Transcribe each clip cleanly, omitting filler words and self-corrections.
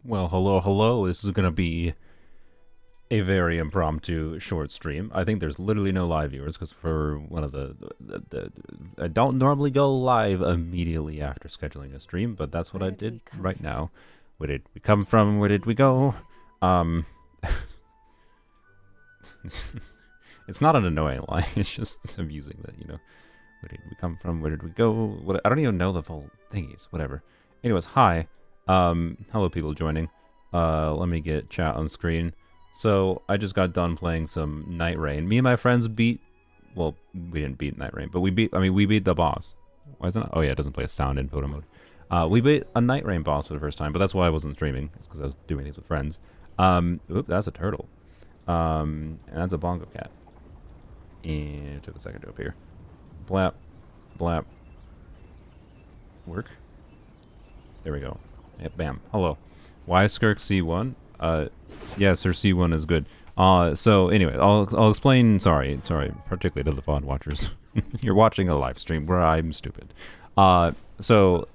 Well, hello, hello. This is going to be a very impromptu short stream. I think there's literally no live viewers because for one of I don't normally go live immediately after scheduling a stream, but that's what I did right now. Where did we come from? Where did we go? It's not an annoying line. It's just amusing that, where did we come from? Where did we go? What? I don't even know the full thingies. Whatever. Anyways, hi. Hello, people joining. Let me get chat on screen. So, I just got done playing some Night Rain. Me and my friends beat... Well, we didn't beat Night Rain, but we beat the boss. Why isn't it? Oh yeah, it doesn't play a sound in photo mode. We beat a Night Rain boss for the first time, but that's why I wasn't streaming. It's because I was doing these with friends. Oop, that's a turtle. And that's a bongo cat. And it took a second to appear. Blap. Blap. Work. There we go. Yep, bam. Hello. Why Skirk C1? Yeah, Sir C1 is good. So anyway, I'll explain. Sorry, particularly to the VOD watchers. You're watching a live stream where I'm stupid. So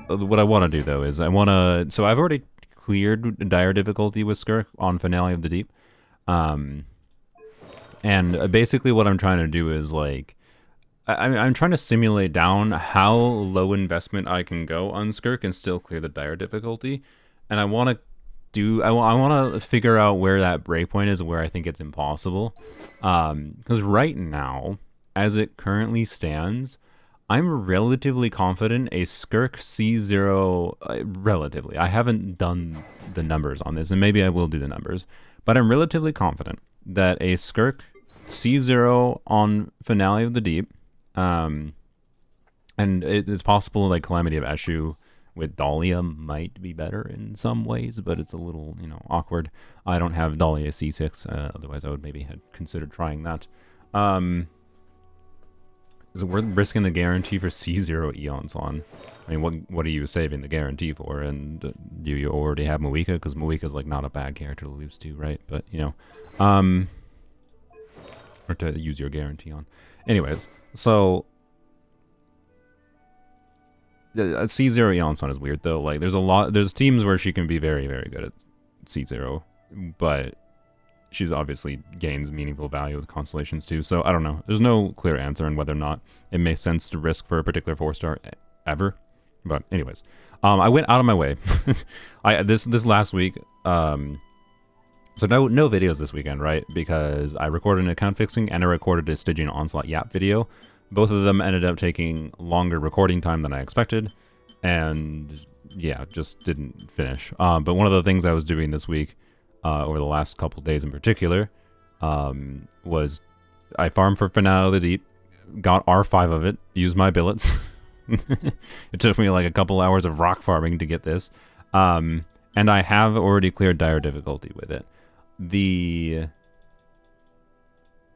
what I want to do though is so I've already cleared dire difficulty with Skirk on Finale of the Deep. And basically what I'm trying to do is like, I'm trying to simulate down how low investment I can go on Skirk and still clear the dire difficulty. And I want to figure out where that breakpoint is, where I think it's impossible. Because right now, as it currently stands, I'm relatively confident a Skirk C0, relatively. I haven't done the numbers on this, and maybe I will do the numbers. But I'm relatively confident that a Skirk C0 on Finale of the Deep, and it is possible like Calamity of Eshu with Dahlia might be better in some ways, but it's a little, awkward. I don't have Dahlia C6, otherwise I would maybe have considered trying that. Is it worth risking the guarantee for C0 Eons on? I mean, what are you saving the guarantee for? And do you already have Moika? Because Moika's like not a bad character to lose to, right? But, or to use your guarantee on. Anyways, so C0 Eonson is weird though. Like there's teams where she can be very, very good at C0, but she's obviously gains meaningful value with constellations too. So I don't know. There's no clear answer on whether or not it makes sense to risk for a particular 4-star ever. But anyways, I went out of my way. This last week, so no videos this weekend, right? Because I recorded an account fixing and I recorded a Stygian Onslaught Yap video. Both of them ended up taking longer recording time than I expected, and yeah, just didn't finish. But one of the things I was doing this week, over the last couple days in particular, was I farmed for Finale of the Deep, got R5 of it, used my billets. It took me like a couple hours of rock farming to get this, and I have already cleared dire difficulty with it.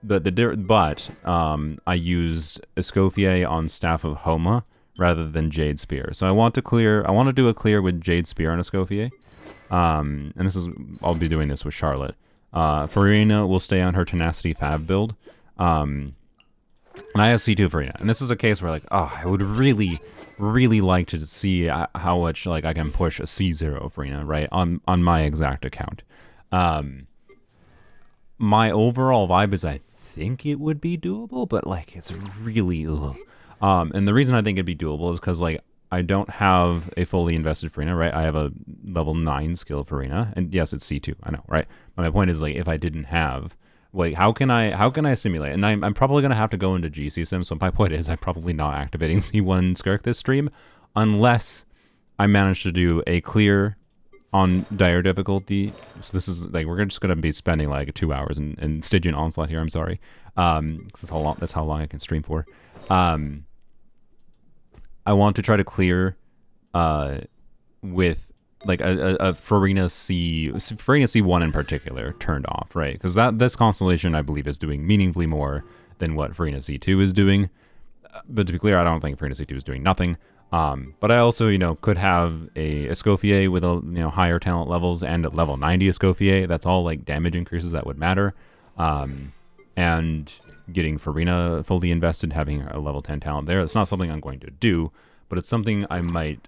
But I used Escoffier on Staff of Homa rather than Jade Spear. So I want to do a clear with Jade Spear on Escoffier. And I'll be doing this with Charlotte. Farina will stay on her Tenacity Fab build. And I have C2 Farina. And this is a case where like, I would really, really like to see how much like I can push a C0 Farina, right? On my exact account. My overall vibe is I think it would be doable, but like it's really and the reason I think it'd be doable is because like I don't have a fully invested Farina, right? I have a level 9 skill Farina, and yes, it's C2, I know, right? But my point is like if I didn't have, like how can I simulate? And I'm probably gonna have to go into GC Sim, so my point is I'm probably not activating C1 Skirk this stream unless I manage to do a clear on dire difficulty. So this is like we're just gonna be spending like 2 hours in Stygian Onslaught here. I'm sorry, because that's how long I can stream for. I want to try to clear with like a Farina C1 in particular turned off, right? Because this constellation I believe is doing meaningfully more than what Farina C2 is doing. But to be clear, I don't think Farina C2 is doing nothing. But I also, could have a Escoffier with a, higher talent levels and a level 90 Escoffier. That's all like damage increases that would matter. And getting Farina fully invested, having a level 10 talent there. It's not something I'm going to do, but it's something I might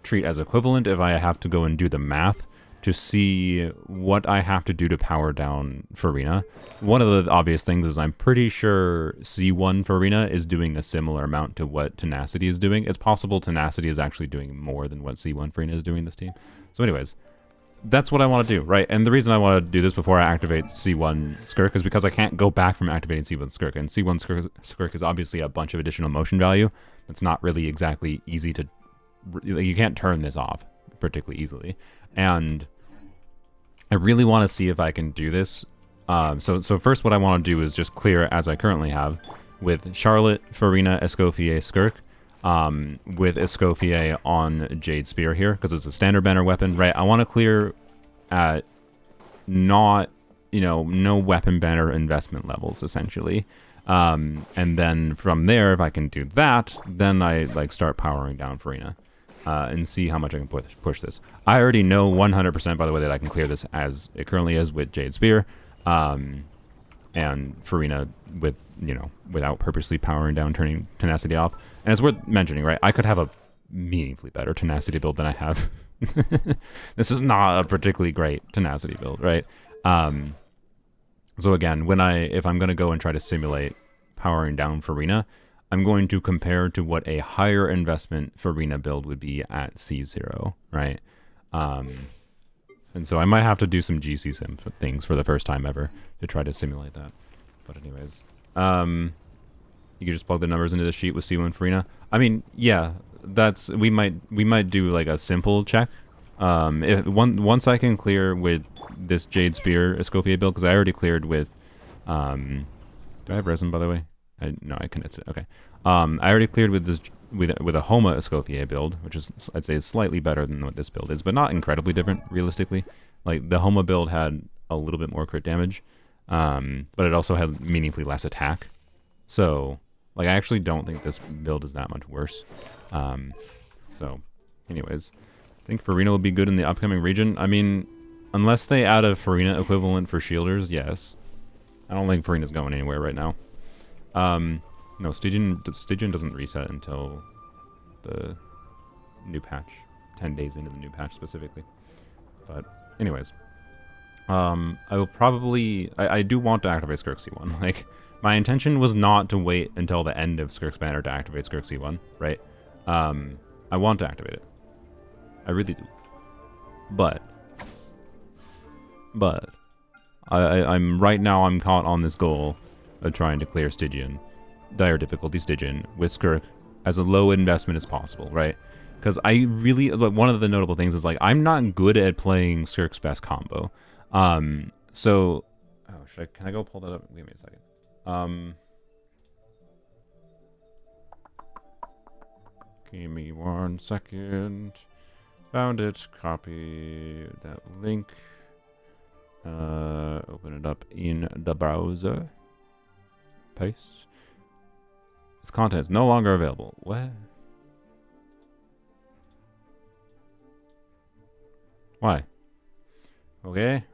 treat as equivalent if I have to go and do the math to see what I have to do to power down Farina. One of the obvious things is I'm pretty sure C1 Farina is doing a similar amount to what Tenacity is doing. It's possible Tenacity is actually doing more than what C1 Farina is doing this team. So anyways, that's what I want to do, right? And the reason I want to do this before I activate C1 Skirk is because I can't go back from activating C1 Skirk. And C1 Skirk is obviously a bunch of additional motion value. It's not really exactly easy to... You can't turn this off particularly easily. And I really want to see if I can do this. So first what I want to do is just clear as I currently have with Charlotte, Farina, Escoffier, Skirk, with Escoffier on Jade Spear here, because it's a standard banner weapon, right? I want to clear at not, no weapon banner investment levels, essentially. And then from there, if I can do that, then I start powering down Farina. And see how much I can push this. I already know 100%, by the way, that I can clear this as it currently is with Jade Spear, and Farina with, without purposely powering down, turning Tenacity off. And it's worth mentioning, right? I could have a meaningfully better Tenacity build than I have. This is not a particularly great Tenacity build, right? So again, if I'm going to go and try to simulate powering down Farina, I'm going to compare to what a higher investment Farina build would be at C0, right? And so I might have to do some GC sim things for the first time ever to try to simulate that. But anyways, you can just plug the numbers into the sheet with C1 Farina. I mean, yeah, we might do like a simple check. Once I can clear with this Jade Spear Escoffier build, because I already cleared with, do I have resin, by the way? No, I can. Okay. I already cleared with this with a Homa Escoffier build, which is, I'd say, slightly better than what this build is, but not incredibly different realistically. Like the Homa build had a little bit more crit damage, but it also had meaningfully less attack. So, like, I actually don't think this build is that much worse. So, anyways, I think Farina will be good in the upcoming region. I mean, unless they add a Farina equivalent for shielders, yes. I don't think Farina's going anywhere right now. No, Stygian doesn't reset until the new patch, 10 days into the new patch specifically. But anyways, I will probably, I do want to activate Skirk C1. Like, my intention was not to wait until the end of Skirk's banner to activate Skirk C1, right? I want to activate it. I really do. But I'm right now I'm caught on this goal of trying to clear Stygian, dire difficulty Stygian, with Skirk as a low investment as possible, right? Because I really, like, one of the notable things is, like, I'm not good at playing Skirk's best combo. So, oh, can I go pull that up? Wait a second. Give me 1 second. Found it. Copy that link. Open it up in the browser. Paste. This content is no longer available. What? Why? Okay.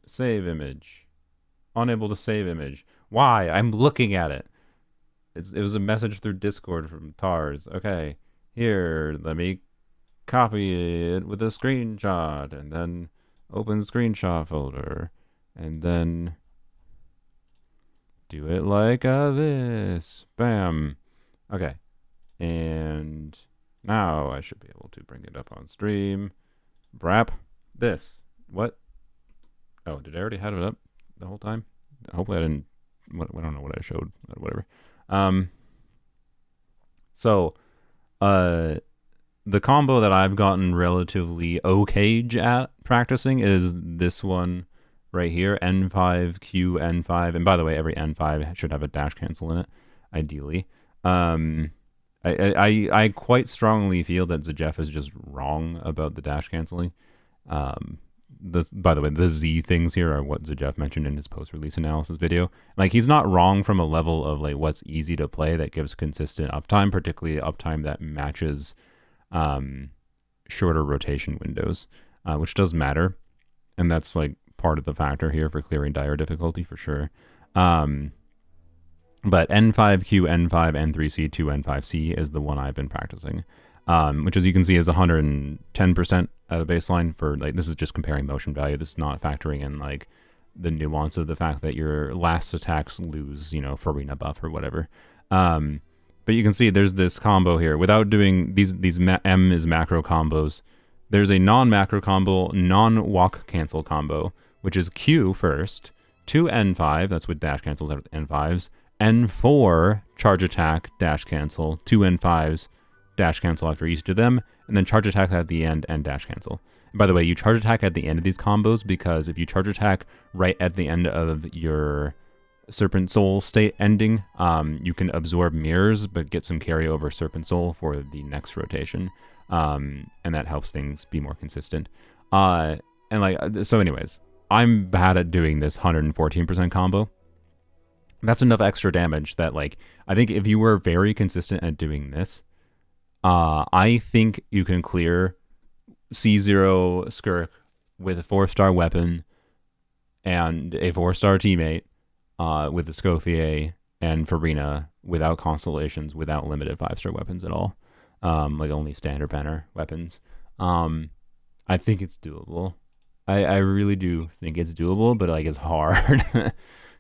Save image. Unable to save image. Why? I'm looking at it. It was a message through Discord from Tars. Okay. Here, let me copy it with a screenshot, and then open screenshot folder, and then do it like this. Bam. Okay. And now I should be able to bring it up on stream. Brap. This. What? Oh, did I already have it up the whole time? Hopefully I didn't. I don't know what I showed. Whatever. So, the combo that I've gotten relatively okay at practicing is this one right here, N5, Q, N5. And by the way, every N5 should have a dash cancel in it, ideally. I quite strongly feel that Zajef is just wrong about the dash canceling. By the way, the Z things here are what Zajef mentioned in his post-release analysis video. Like, he's not wrong from a level of, like, what's easy to play that gives consistent uptime, particularly uptime that matches shorter rotation windows, which does matter. And that's, like, part of the factor here for clearing dire difficulty for sure. But N5Q, N5, N3C, 2, N5C is the one I've been practicing. which as you can see is 110% at a baseline for, like, this is just comparing motion value. This is not factoring in, like, the nuance of the fact that your last attacks lose, you know, Farina buff or whatever. But you can see there's this combo here. Without doing these M is macro combos, there's a non-macro combo, non-walk cancel combo, which is Q first, 2 N5, that's with dash cancels out of N5s, N4 charge attack, dash cancel, 2 N5s, dash cancel after each of them, and then charge attack at the end and dash cancel. And by the way, you charge attack at the end of these combos because if you charge attack right at the end of your Serpent Soul state ending, you can absorb mirrors but get some carryover Serpent Soul for the next rotation, and that helps things be more consistent. And like, so anyways, I'm bad at doing this 114% combo. That's enough extra damage that, like, I think if you were very consistent at doing this, I think you can clear C0 Skirk with a 4-star weapon and a 4-star teammate, with the Escoffier and Farina without constellations, without limited 5-star weapons at all. Like only standard banner weapons. I think it's doable. I really do think it's doable, but like it's hard.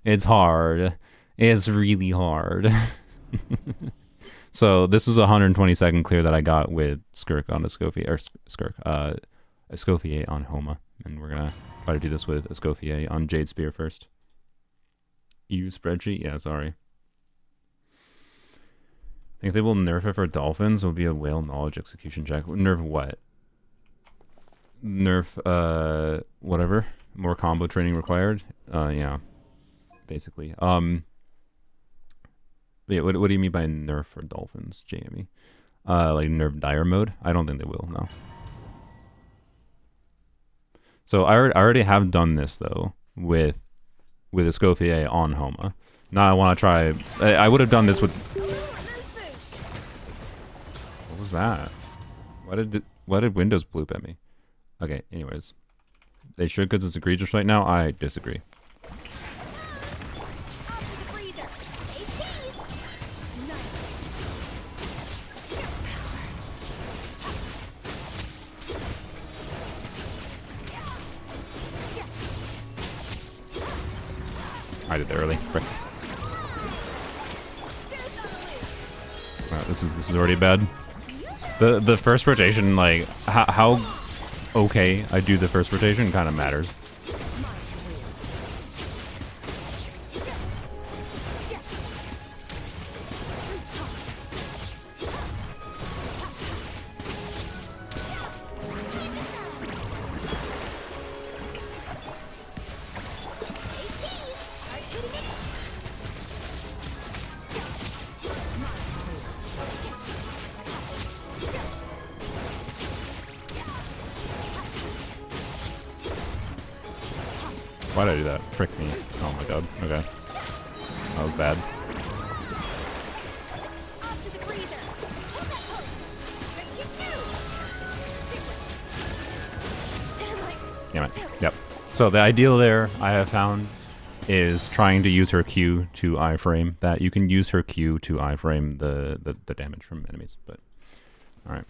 It's hard. It's really hard. So this was a 120-second clear that I got with Skirk on Escoffier, or Skirk, Escoffier on Homa. And we're gonna try to do this with Escoffier on Jade Spear first. EU spreadsheet? Yeah, sorry. I think they will nerf it for dolphins. Will be a whale knowledge execution check. Nerf what? Nerf, whatever. More combo training required? Yeah. Basically. Yeah, what do you mean by nerf for dolphins, Jamie? Like nerf dire mode? I don't think they will, no. So I already have done this, though, with Escoffier on Homa. Now I want to try... I would have done this with... What was that? Why did Windows bloop at me? Okay, anyways. They should because it's egregious right now? I disagree. I did it early. Frick. Wow, this is already bad. The first rotation, like how okay I do the first rotation kind of matters. Why did I do that? Frick me. Oh my god. Okay. That was bad. Damn it. Yep. So the ideal there, I have found, is trying to use her Q to iframe. That you can use her Q to iframe the damage from enemies. But alright.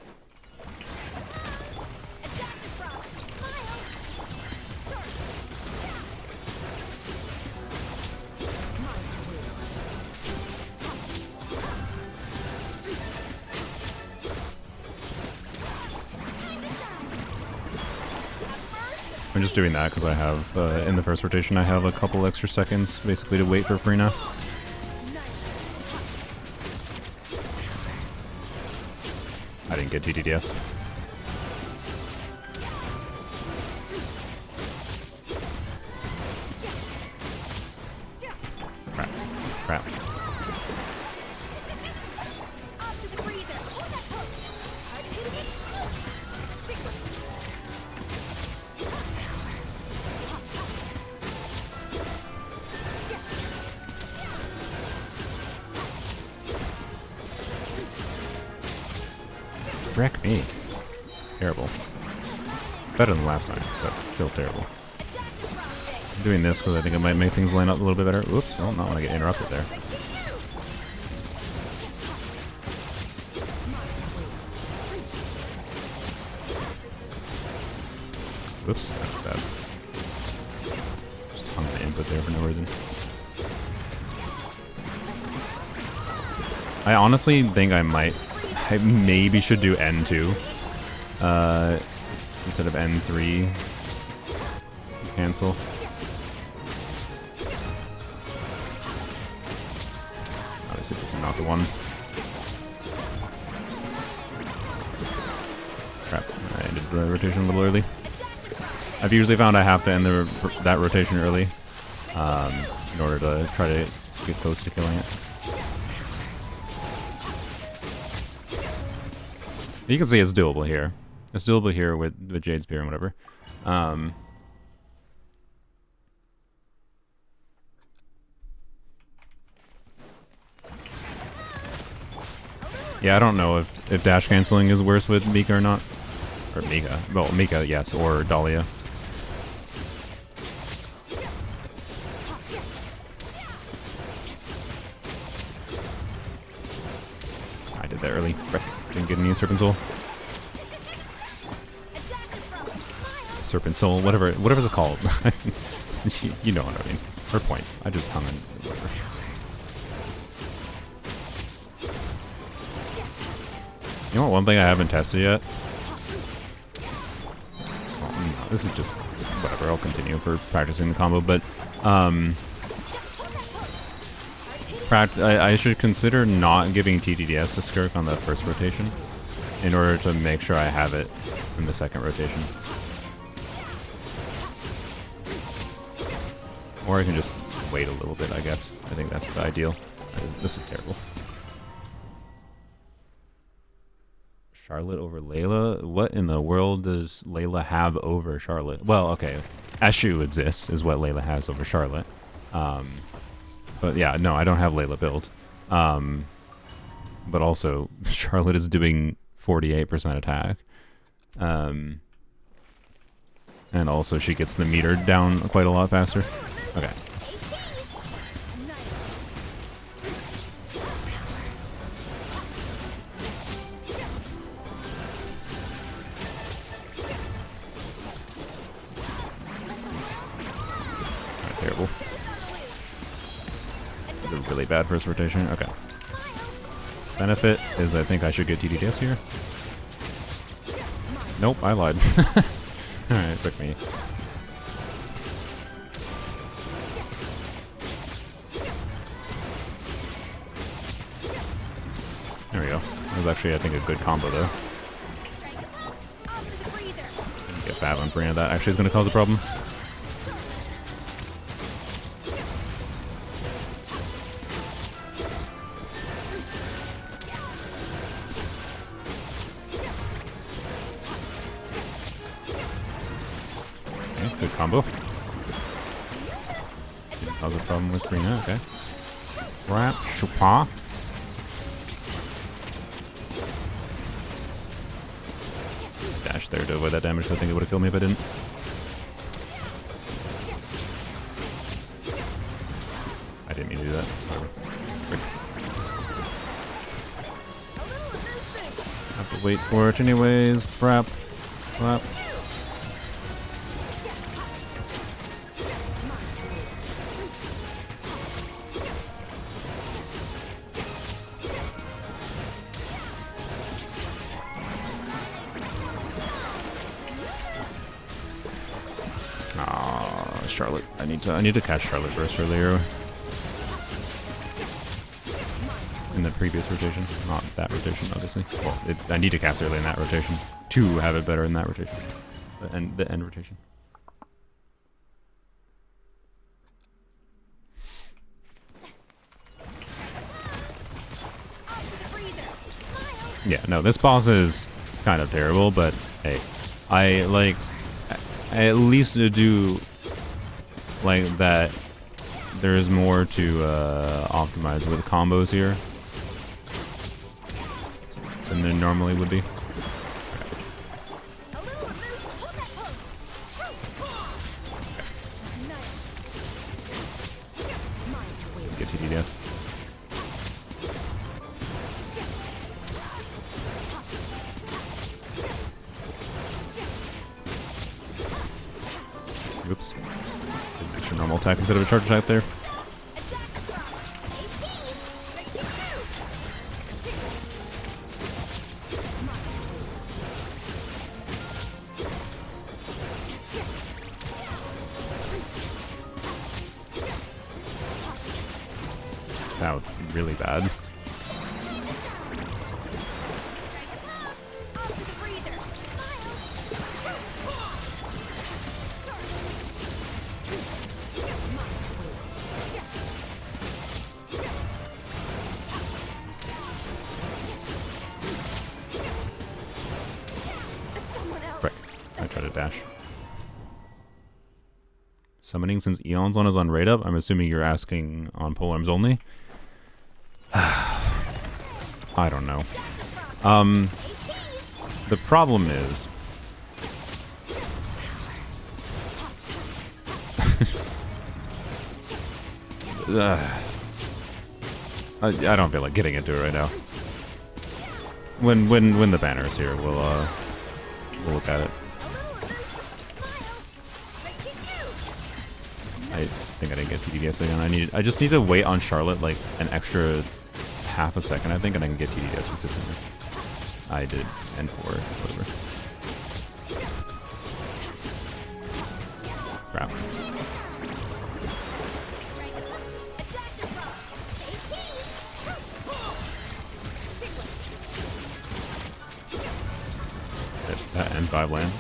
I'm just doing that because I have, in the first rotation, I have a couple extra seconds, basically, to wait for Farina. I didn't get TTDS. Crap. Crap. Wreck me. Terrible. Better than last time, but still terrible. I'm doing this because I think it might make things line up a little bit better. Oops, oh, not when I get interrupted there. Whoops, that's bad. Just hung the input there for no reason. I honestly think I maybe should do N2 instead of N3. Cancel. Obviously, this is not the one. Crap, I ended the rotation a little early. I've usually found I have to end that rotation early in order to try to get close to killing it. You can see it's doable here. It's doable here with Jade Spear and whatever. Yeah, I don't know if dash canceling is worse with Mika or not. Or Mika. Well, Mika, yes, or Dahlia. I did that early. Didn't get any Serpent Soul. Serpent Soul, whatever it's called. You know what I mean. Or points. I just hung in whatever. You know what, one thing I haven't tested yet? Well, no, this is just whatever, I'll continue for practicing the combo, but I should consider not giving TTDS to Skirk on the first rotation in order to make sure I have it in the second rotation. Or I can just wait a little bit, I guess. I think that's the ideal. This is terrible. Charlotte over Layla? What in the world does Layla have over Charlotte? Well, okay. Eshu exists, is what Layla has over Charlotte. But yeah, no, I don't have Layla built. But also, Charlotte is doing 48% attack. And also, she gets the meter down quite a lot faster. Okay. Terrible. This is a really bad first rotation. Okay. Benefit is I think I should get TDDS here. Nope, I lied. Alright, it took me. There we go. That was actually, I think, a good combo, though. Get Fab on Brina. That actually is going to cause a problem. Okay, good combo. Didn't cause a problem with Brina, okay. Rap, Chopin. Dash there to avoid that damage, so I think it would have killed me if I didn't. I didn't mean to do that. Whatever. Have to wait for it anyways. Prep. Prep. Charlotte. I need to catch Charlotte burst earlier. In the previous rotation, not that rotation, obviously. Well, I need to cast early in that rotation to have it better in that rotation, the end rotation. Yeah, no, this boss is kind of terrible, but hey, I at least do like that. There's more to optimize with combos here than there normally would be. Get TDDS. Oops. Just a normal attack instead of a charge attack there. That was really bad. Frick. I tried to dash. Summoning since Eon's on is on raid up? I'm assuming you're asking on polearms only? I don't know. The problem is... I don't feel like getting into it right now. When the banner is here, we'll look at it. I think I didn't get TDDS again. I just need to wait on Charlotte like an extra half a second, I think, and I can get TDDS consistently. I did N4, whatever. Crap. That N5 land.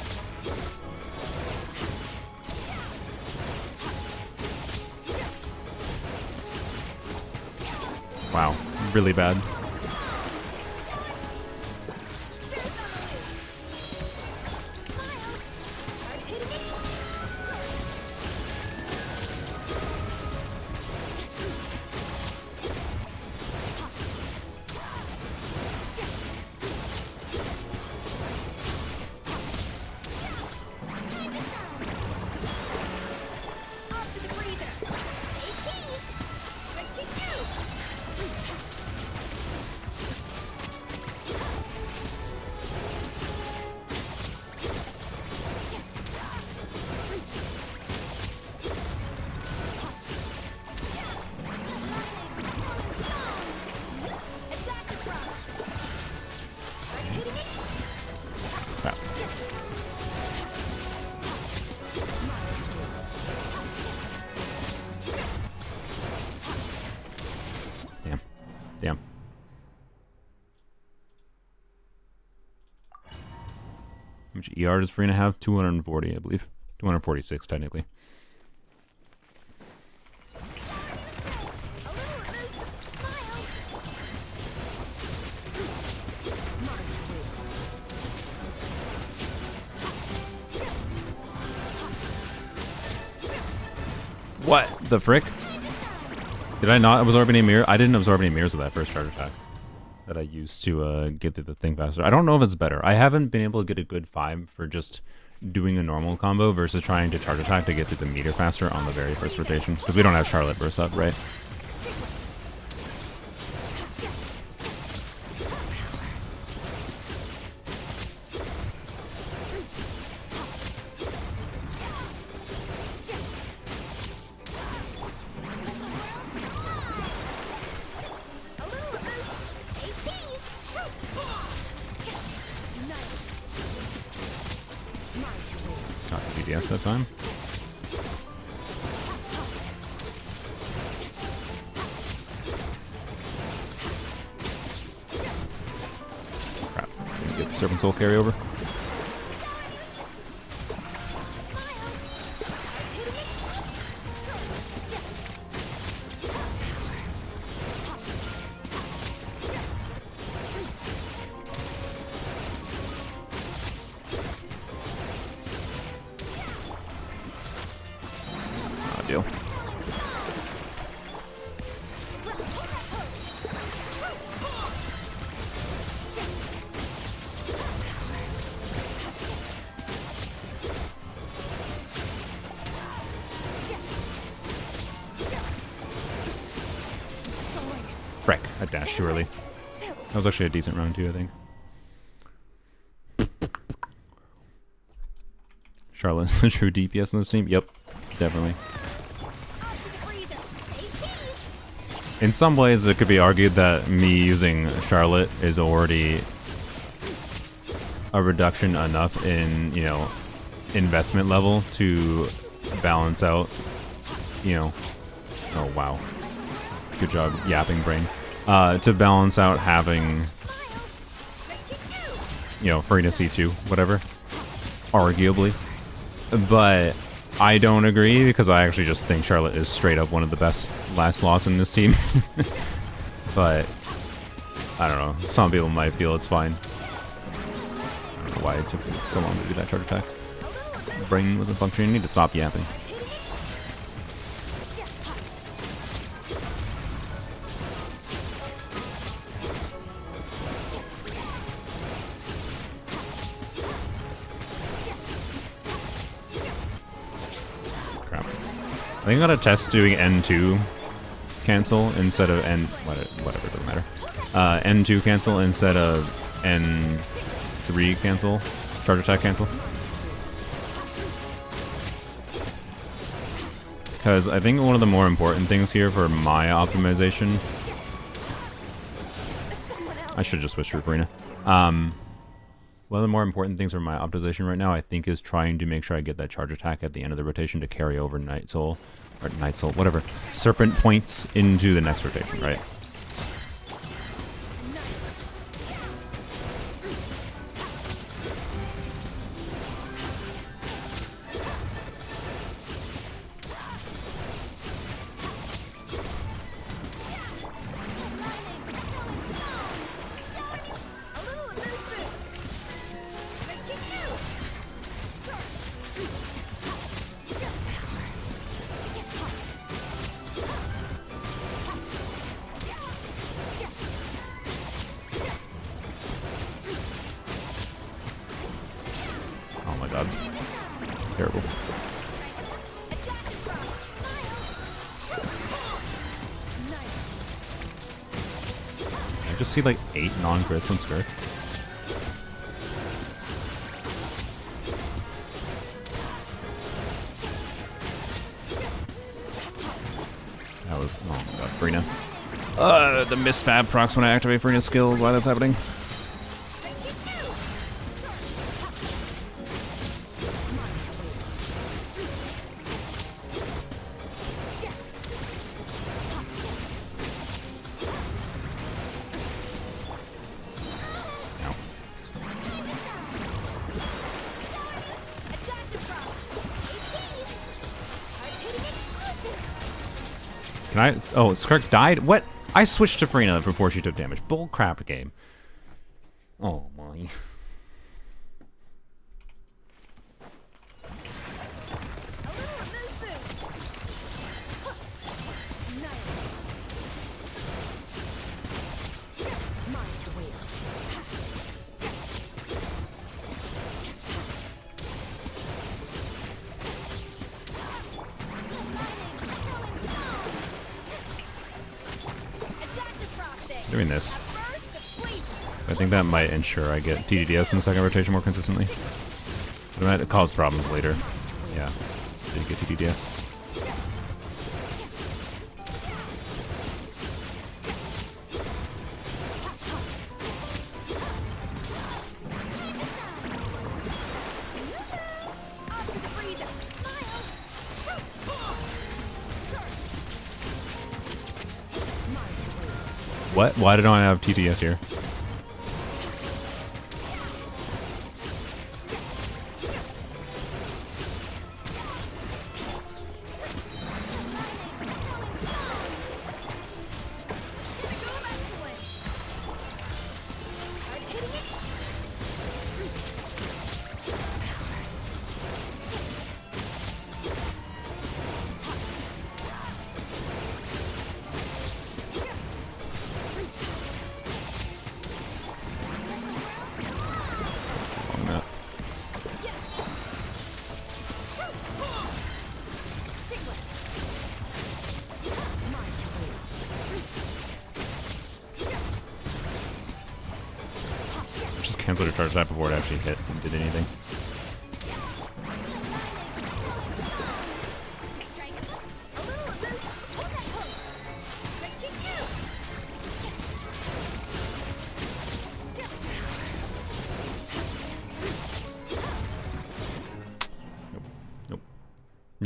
Wow, really bad. Damn. How much ER does Farina have? 240, I believe. 246, technically. What the frick? Did I not absorb any mirror? I didn't absorb any mirrors with that first charge attack that I used to get through the thing faster. I don't know if it's better. I haven't been able to get a good vibe for just doing a normal combo versus trying to charge attack to get through the meter faster on the very first rotation. Because we don't have Charlotte burst up, right? Got the DDS that time. Crap. Didn't get the Serpent Soul carryover. Deal. Frick, I dashed too early. That was actually a decent round too, I think. Charlotte's the true DPS in this team. Yep, definitely. In some ways, it could be argued that me using Charlotte is already a reduction enough in, you know, investment level to balance out, you know... Oh, wow. Good job, yapping brain. To balance out having, you know, Farina C2, whatever. Arguably. But I don't agree, because I actually just think Charlotte is straight up one of the best last slots in this team. But, I don't know. Some people might feel it's fine. I don't know why it took so long to do that charge attack. My brain wasn't functioning. I need to stop yapping. I think I gotta test doing N2 cancel instead of whatever, doesn't matter. N2 cancel instead of N3 cancel, charge attack cancel. Because I think one of the more important things here for my optimization... I should just switch to Farina. One of the more important things for my optimization right now, I think, is trying to make sure I get that charge attack at the end of the rotation to carry over Night Soul, or Night Soul, whatever, Serpent points into the next rotation, right? Terrible. I just see like 8 non-crits on Skirk. That was, oh my god, Farina. The misfab procs when I activate Farina's skills, why that's happening. Can I? Oh, Skirk died? What? I switched to Farina before she took damage. Bull crap game. Oh my. Doing this. I think that might ensure I get TDDS in the second rotation more consistently. But it might cause problems later. Yeah, did get TDDS. What? Why did I have TDS here? Canceled a charge attack before it actually hit and did anything.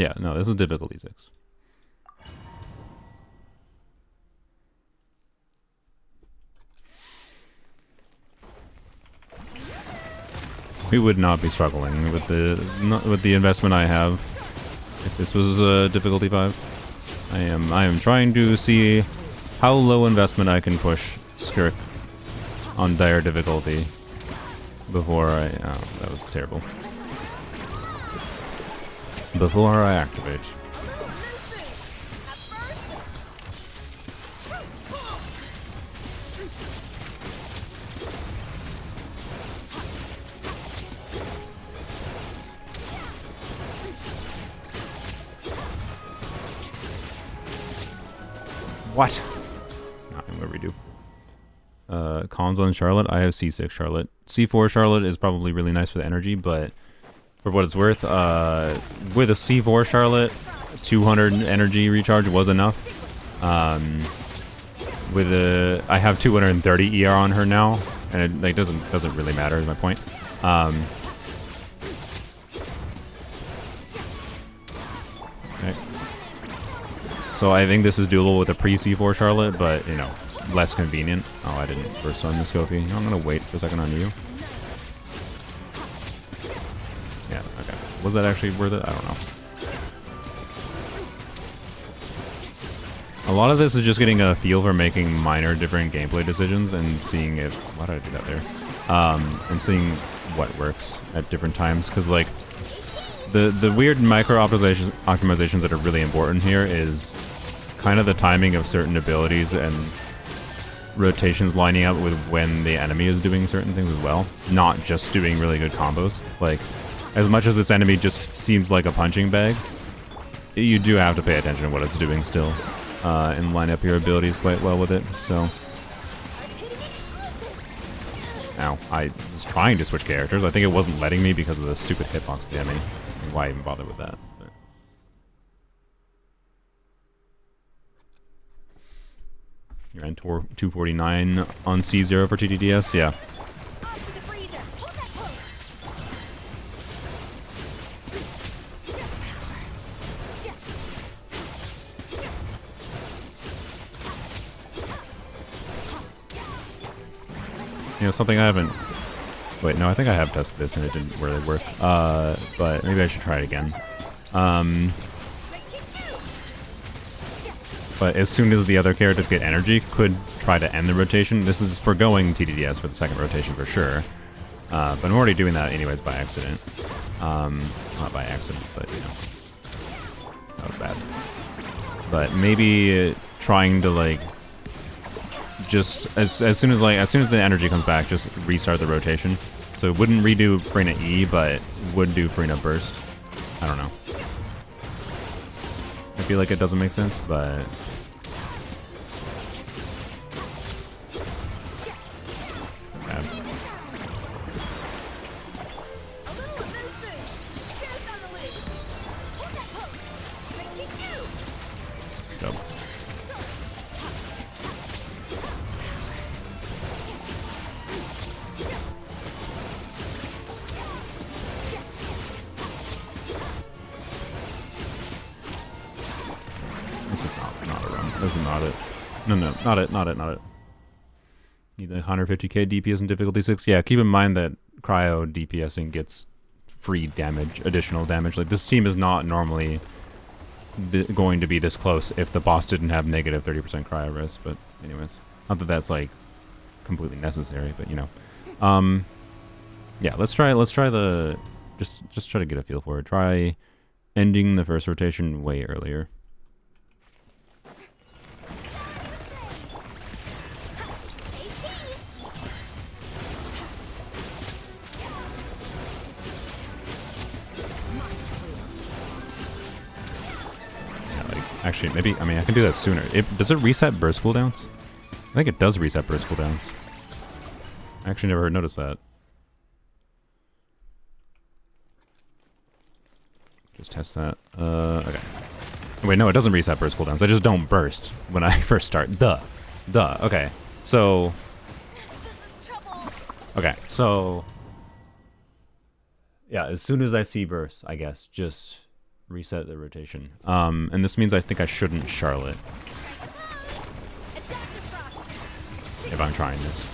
Yeah, no, this is difficulty 6. We would not be struggling with the investment I have if this was difficulty 5. I am trying to see how low investment I can push Skirk on dire difficulty before I... Oh, that was terrible. Before I activate. What? I'm gonna redo. Cons on Charlotte. I have C6 Charlotte. C4 Charlotte is probably really nice for the energy, but for what it's worth, with a C4 Charlotte, 200 energy recharge was enough. With a, I have 230 ER on her now, and it like doesn't really matter. Is my point. Okay. So I think this is doable with a pre-C4 Charlotte, but you know, less convenient. Oh, I didn't burst on this Kofi. I'm gonna wait for a second on you. Yeah, okay. Was that actually worth it? I don't know. A lot of this is just getting a feel for making minor different gameplay decisions and seeing if... Why did I do that there? And seeing what works at different times. Because, like, the weird micro optimizations that are really important here is kind of the timing of certain abilities and rotations lining up with when the enemy is doing certain things as well. Not just doing really good combos. Like, as much as this enemy just seems like a punching bag, you do have to pay attention to what it's doing still. And line up your abilities quite well with it, so... Ow, I was trying to switch characters. I think it wasn't letting me because of the stupid hitbox of the enemy. Why even bother with that? But... You're in 249 on C0 for TTDS? Yeah. You know, something I haven't... Wait, no, I think I have tested this and it didn't really work. But maybe I should try it again. But as soon as the other characters get energy, could try to end the rotation. This is forgoing TDDS for the second rotation for sure. But I'm already doing that anyways by accident. Not by accident, but, you know. That was bad. But maybe trying to, like... Just as soon as the energy comes back, just restart the rotation. So it wouldn't redo Freyna E, but would do Freyna Burst. I don't know. I feel like it doesn't make sense, but bad. Go. This is not a run. This is not it. No, not it. Need the 150k DPS in difficulty 6. Yeah, keep in mind that cryo DPSing gets free damage, additional damage. Like, this team is not normally going to be this close if the boss didn't have negative 30% cryo risk. But anyways, not that that's like completely necessary, but you know. Yeah, let's try the just try to get a feel for it. Try ending the first rotation way earlier. Actually, maybe, I mean, I can do that sooner. Does it reset burst cooldowns? I think it does reset burst cooldowns. I actually never noticed that. Just test that. Okay. Wait, no, it doesn't reset burst cooldowns. I just don't burst when I first start. Duh. Okay. So... Okay, so... Yeah, as soon as I see burst, I guess, just reset the rotation. And this means I think I shouldn't Charlotte if I'm trying this.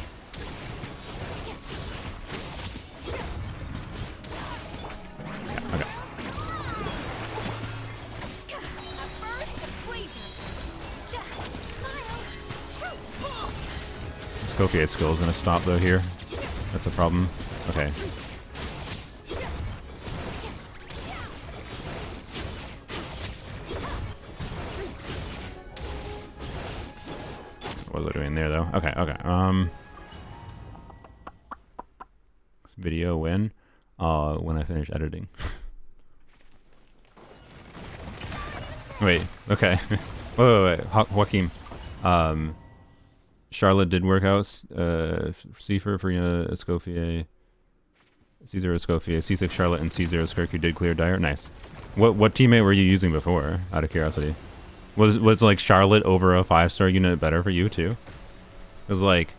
Yeah, okay. Skirk's skill is gonna stop though here. That's a problem. Okay. What was I doing there though? Okay, okay. This video when I finish editing. Wait, okay. wait, Joaquin. Charlotte did work out. C4, Farina, Escoffier, C0 Escoffier, C6 Charlotte, and C0 Skirk. You did clear Dire. Nice. What teammate were you using before? Out of curiosity, was like Charlotte over a 5-star unit better for you too? Because like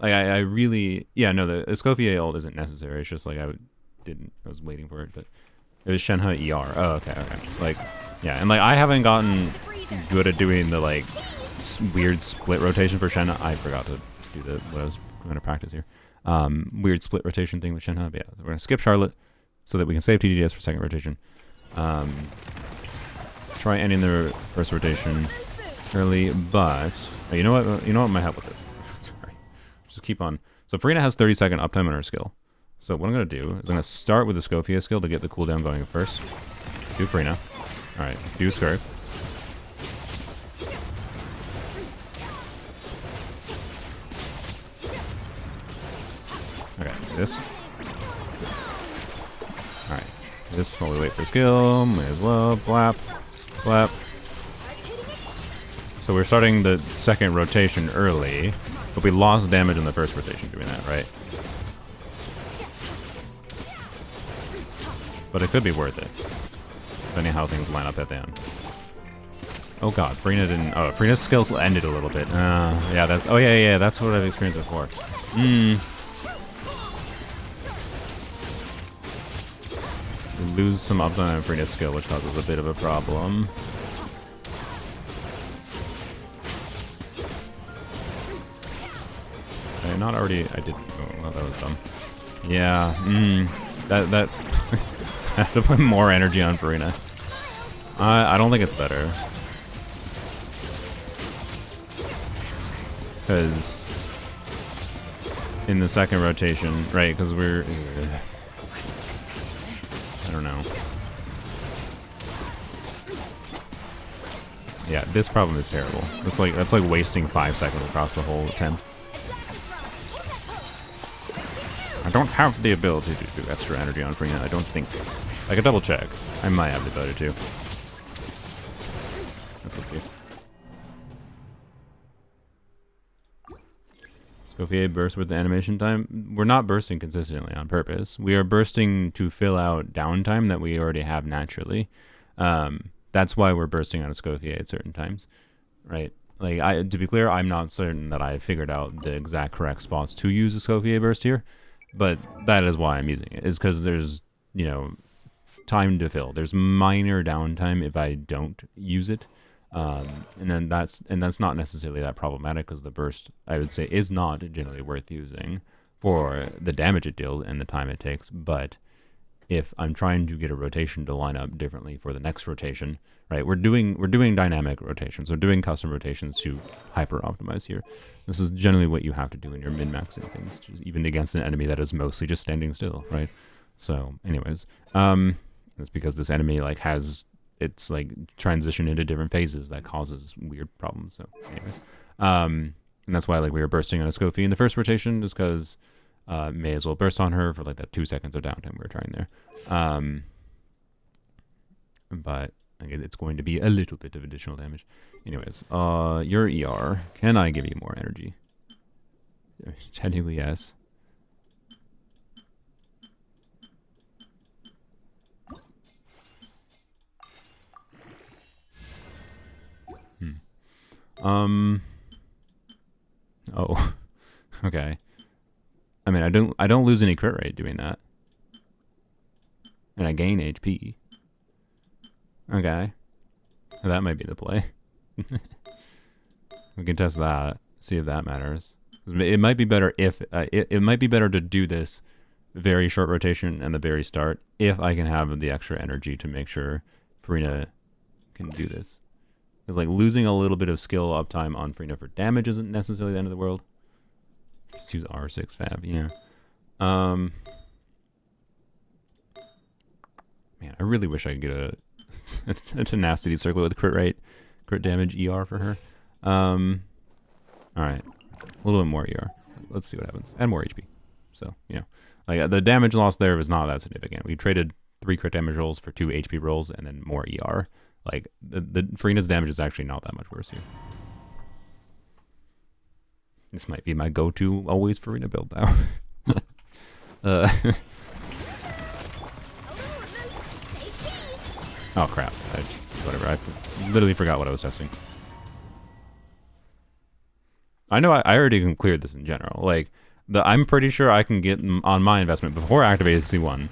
I really the Escoffier ult isn't necessary. It's just like I was waiting for it, but it was Shenhe ER. Oh, okay. Like yeah, and like I haven't gotten good at doing the like weird split rotation for Shenhe. I forgot to do what I was going to practice here. Weird split rotation thing with Shenhe. But yeah, so we're going to skip Charlotte so that we can save TDDS for second rotation. Try ending the first rotation early, but you know what might help with it. Sorry, just keep on. So Farina has 30-second uptime on her skill. So what I'm going to do is I'm going to start with the Scophia skill to get the cooldown going first. Do Farina. All right, do Skirk. Okay, this. Alright, this while we wait for skill, may as well. Blap, blap. So we're starting the second rotation early, but we lost damage in the first rotation doing that, right? But it could be worth it, depending how things line up at the end. Oh god, Farina didn't. Oh, Farina's skill ended a little bit. Yeah, that's. Oh yeah, that's what I've experienced before. Lose some uptime on Farina's skill, which causes a bit of a problem. Not already. I did. Oh, well, that was dumb. Yeah. That. I have to put more energy on Farina. I don't think it's better. Because in the second rotation, right? Because we're. I don't know. Yeah, this problem is terrible. That's like wasting 5 seconds across the whole attempt. I don't have the ability to do extra energy on Farina. I don't think. I could double check. I might have the ability to. Let's see. Scofier burst with the animation time. We're not bursting consistently on purpose. We are bursting to fill out downtime that we already have naturally. That's why we're bursting on a Scofier at certain times, right? Like, to be clear, I'm not certain that I figured out the exact correct spots to use a Scofier burst here, but that is why I'm using it. Is because there's, you know, time to fill. There's minor downtime if I don't use it. And that's not necessarily that problematic because the burst, I would say, is not generally worth using for the damage it deals and the time it takes. But if I'm trying to get a rotation to line up differently for the next rotation, right? We're doing dynamic rotations. We're doing custom rotations to hyper optimize here. This is generally what you have to do when you're min-maxing things, even against an enemy that is mostly just standing still, right? So, anyways, that's because this enemy like has. It's like transition into different phases that causes weird problems. So anyways, and that's why like we were bursting on a Scophie in the first rotation is because may as well burst on her for like that 2 seconds of downtime we were trying there. But again, it's going to be a little bit of additional damage. Anyways, your ER, can I give you more energy? Technically, yes. Oh, okay. I mean, I don't lose any crit rate doing that, and I gain HP. Okay. That might be the play. We can test that. See if that matters. It might be better if... it might be better to do this very short rotation and the very start if I can have the extra energy to make sure Farina can do this. Because like losing a little bit of skill uptime on Farina for damage isn't necessarily the end of the world. Just use R6 fab, yeah. Man, I really wish I could get a tenacity circle with crit damage ER for her. Alright. A little bit more ER. Let's see what happens. And more HP. So, you know. Like, the damage loss there was not that significant. We traded 3 crit damage rolls for 2 HP rolls and then more ER. Like, the Farina's damage is actually not that much worse here. This might be my go-to always Farina build now. Oh crap. Whatever, I literally forgot what I was testing. I know I already cleared this in general. Like, I'm pretty sure I can get on my investment before activated C1.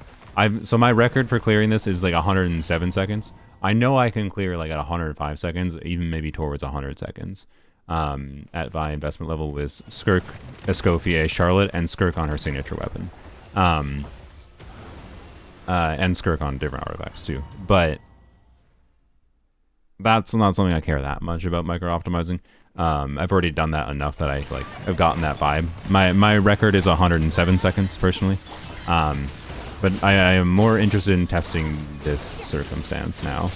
So my record for clearing this is like 107 seconds. I know I can clear like at 105 seconds, even maybe towards 100 seconds. At my investment level with Skirk, Escoffier, Charlotte, and Skirk on her signature weapon. And Skirk on different artifacts too. But that's not something I care that much about micro-optimizing. I've already done that enough that I've gotten that vibe. My record is 107 seconds, personally. But I am more interested in testing this circumstance now.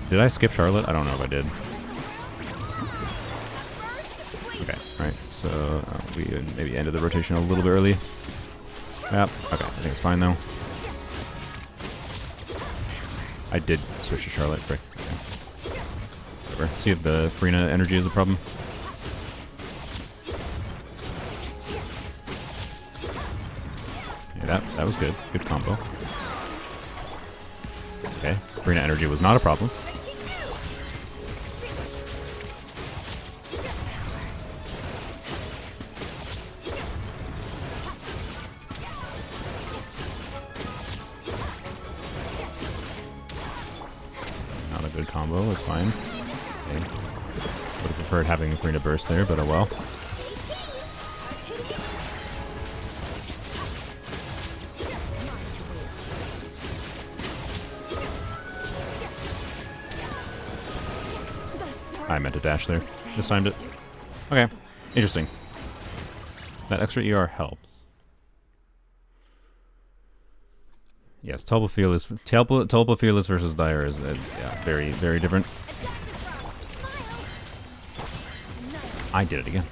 Did I skip Charlotte? I don't know if I did. Okay, alright, so we maybe ended the rotation a little bit early. Yep, okay, I think it's fine though. I did switch to Charlotte, frick. Okay. Whatever, see if the Farina energy is a problem. Yeah, that was good. Good combo. Okay, Farina energy was not a problem. Not a good combo, it's fine. Okay. Would have preferred having a Farina burst there, but oh well. I meant to dash there. Mistimed it. Okay. Interesting. That extra ER helps. Yes, Tulpa Fearless versus Dire is yeah, very, very different. I did it again.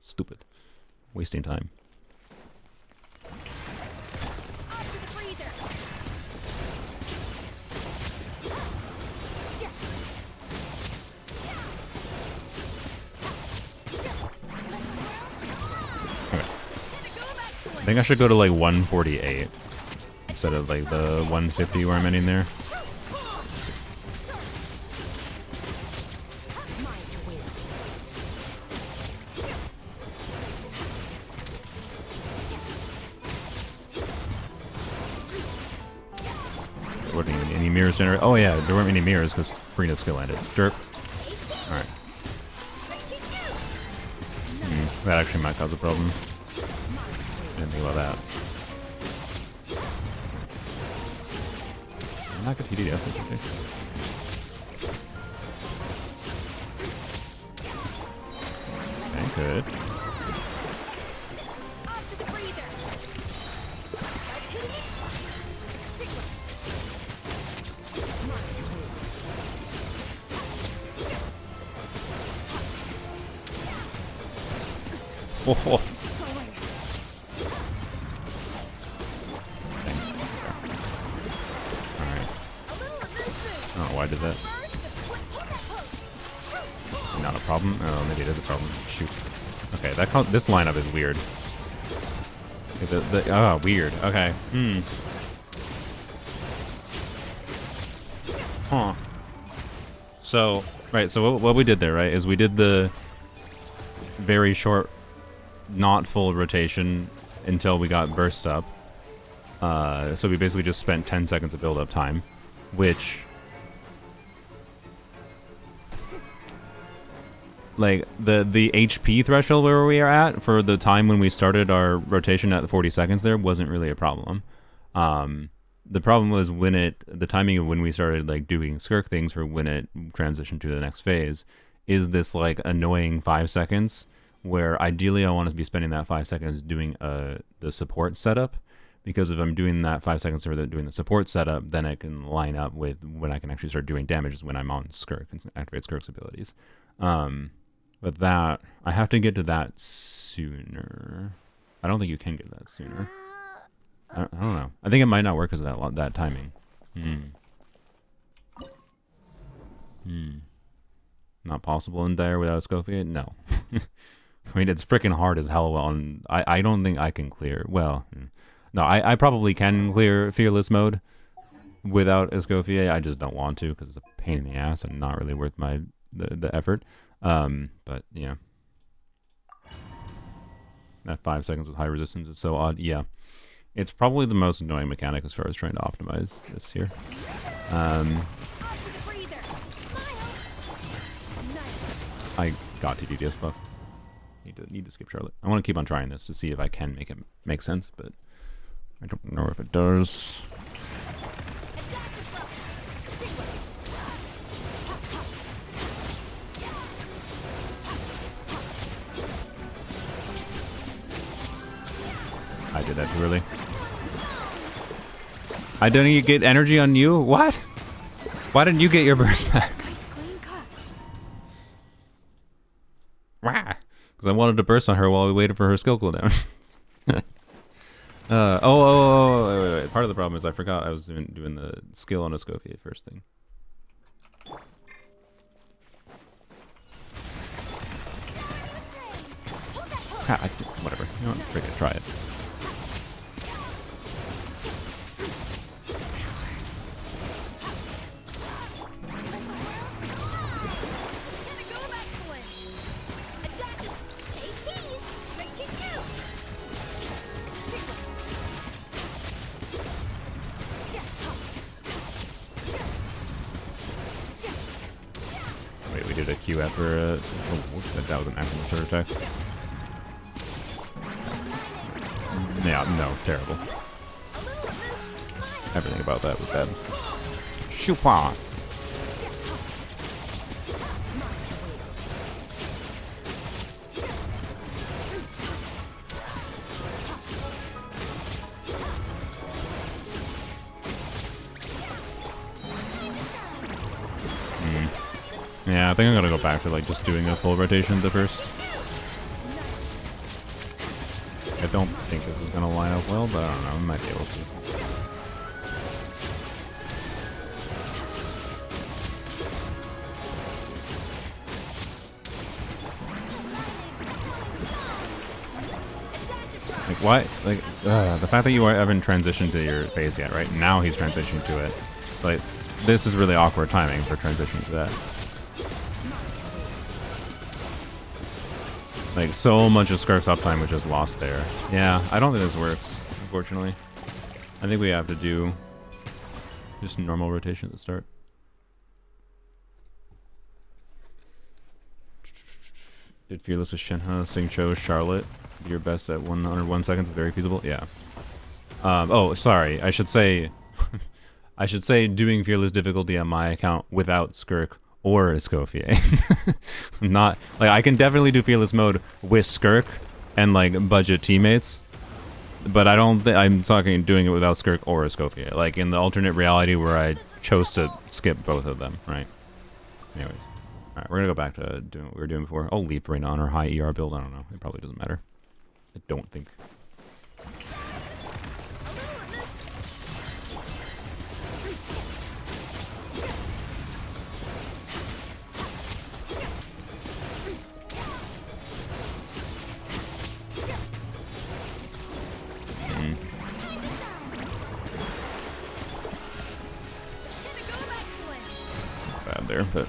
Stupid. Wasting time. I think I should go to like 148 instead of like the 150 where I'm ending there. There weren't any mirrors generated. Oh yeah, there weren't any mirrors because Farina's skill ended. Derp. Alright. That actually might cause a problem. Didn't think about that. I'm not good TDS, that's okay. Okay, good. Oh. Why did that? Not a problem? Oh, maybe it is a problem. Shoot. Okay, this lineup is weird. Oh, weird. Okay. Huh. So, right, so what we did there, right, is we did the very short, not full rotation until we got burst up. So we basically just spent 10 seconds of build-up time, which... Like, the HP threshold where we are at for the time when we started our rotation at the 40 seconds there wasn't really a problem. The problem was the timing of when we started, like, doing Skirk things for when it transitioned to the next phase is this, like, annoying 5 seconds where ideally I want to be spending that 5 seconds doing the support setup, because if I'm doing that 5 seconds for doing the support setup, then it can line up with when I can actually start doing damage is when I'm on Skirk and activate Skirk's abilities. But that, I have to get to that sooner. I don't think you can get that sooner. I don't know. I think it might not work because of that timing. Not possible in Dire without a Scofiate? No. I mean, it's freaking hard as hell, and I don't think I can clear... Well, no, I probably can clear Fearless mode without Escoffier. I just don't want to because it's a pain in the ass and not really worth the effort. But, yeah. That 5 seconds with high resistance is so odd. Yeah. It's probably the most annoying mechanic as far as trying to optimize this here. I got TDDS buff. Need to skip Charlotte. I want to keep on trying this to see if I can make it make sense, but I don't know if it does. I did that too early. I didn't get energy on you? What? Why didn't you get your burst back? Wah! Because I wanted to burst on her while we waited for her skill cooldown. Wait. Part of the problem is I forgot I was doing the skill on a Scofiate first thing. Whatever. You know what? Frick it, try it. Wait, we did a Q after that was an actual third attack. Yeah, no, terrible. Everything about that was bad. Shoopa! Yeah, I think I'm gonna go back to like just doing a full rotation at the first. I don't think this is gonna line up well, but I don't know, I might be able to. Like, why? Like, the fact that you haven't transitioned to your phase yet, right? Now he's transitioning to it. Like, this is really awkward timing for transitioning to that. Like, so much of Skirk's uptime was just lost there. Yeah, I don't think this works, unfortunately. I think we have to do just normal rotation at the start. Did Fearless with Shenhe, Xingqiu, Charlotte. Your best at 101 seconds is very feasible. Yeah. Oh, sorry. I should say... I should say doing Fearless difficulty on my account without Skirk or Escoffier. Not like I can definitely do Fearless mode with Skirk and like budget teammates, but I don't think I'm talking doing it without Skirk or Escoffier. Like in the alternate reality where I chose to skip both of them, right? Anyways, all right, we're gonna go back to doing what we were doing before. I'll leave Reyna on her high ER build. I don't know. It probably doesn't matter. I don't think. Bad there, but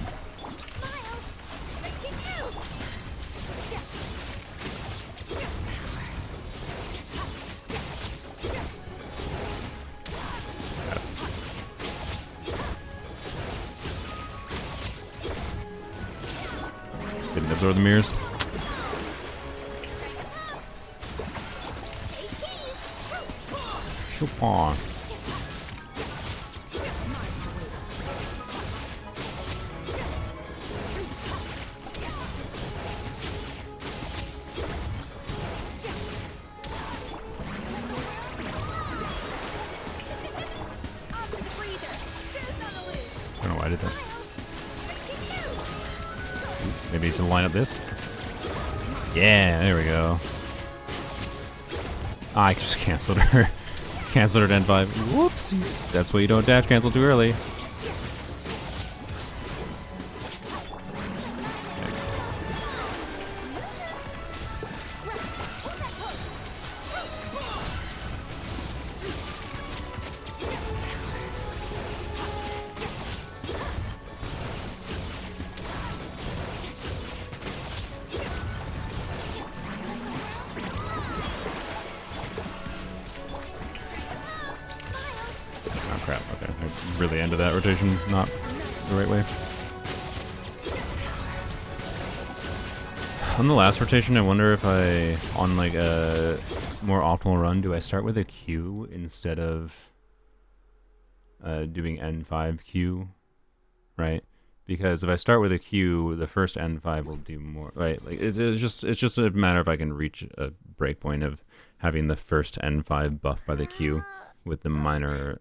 Sword of the Mirrors. Chopin. I don't know why I did that. Maybe to line up this. Yeah, there we go. Ah, I just canceled her. Canceled her at N5. Whoopsies. That's why you don't dash cancel too early. Oh crap, okay. I really ended that rotation not the right way. On the last rotation, I wonder if on like a more optimal run, do I start with a Q instead of doing N5 Q, right? Because if I start with a Q, the first N5 will do more, right? Like it's just a matter if I can reach a breakpoint of having the first N5 buffed by the Q with the minor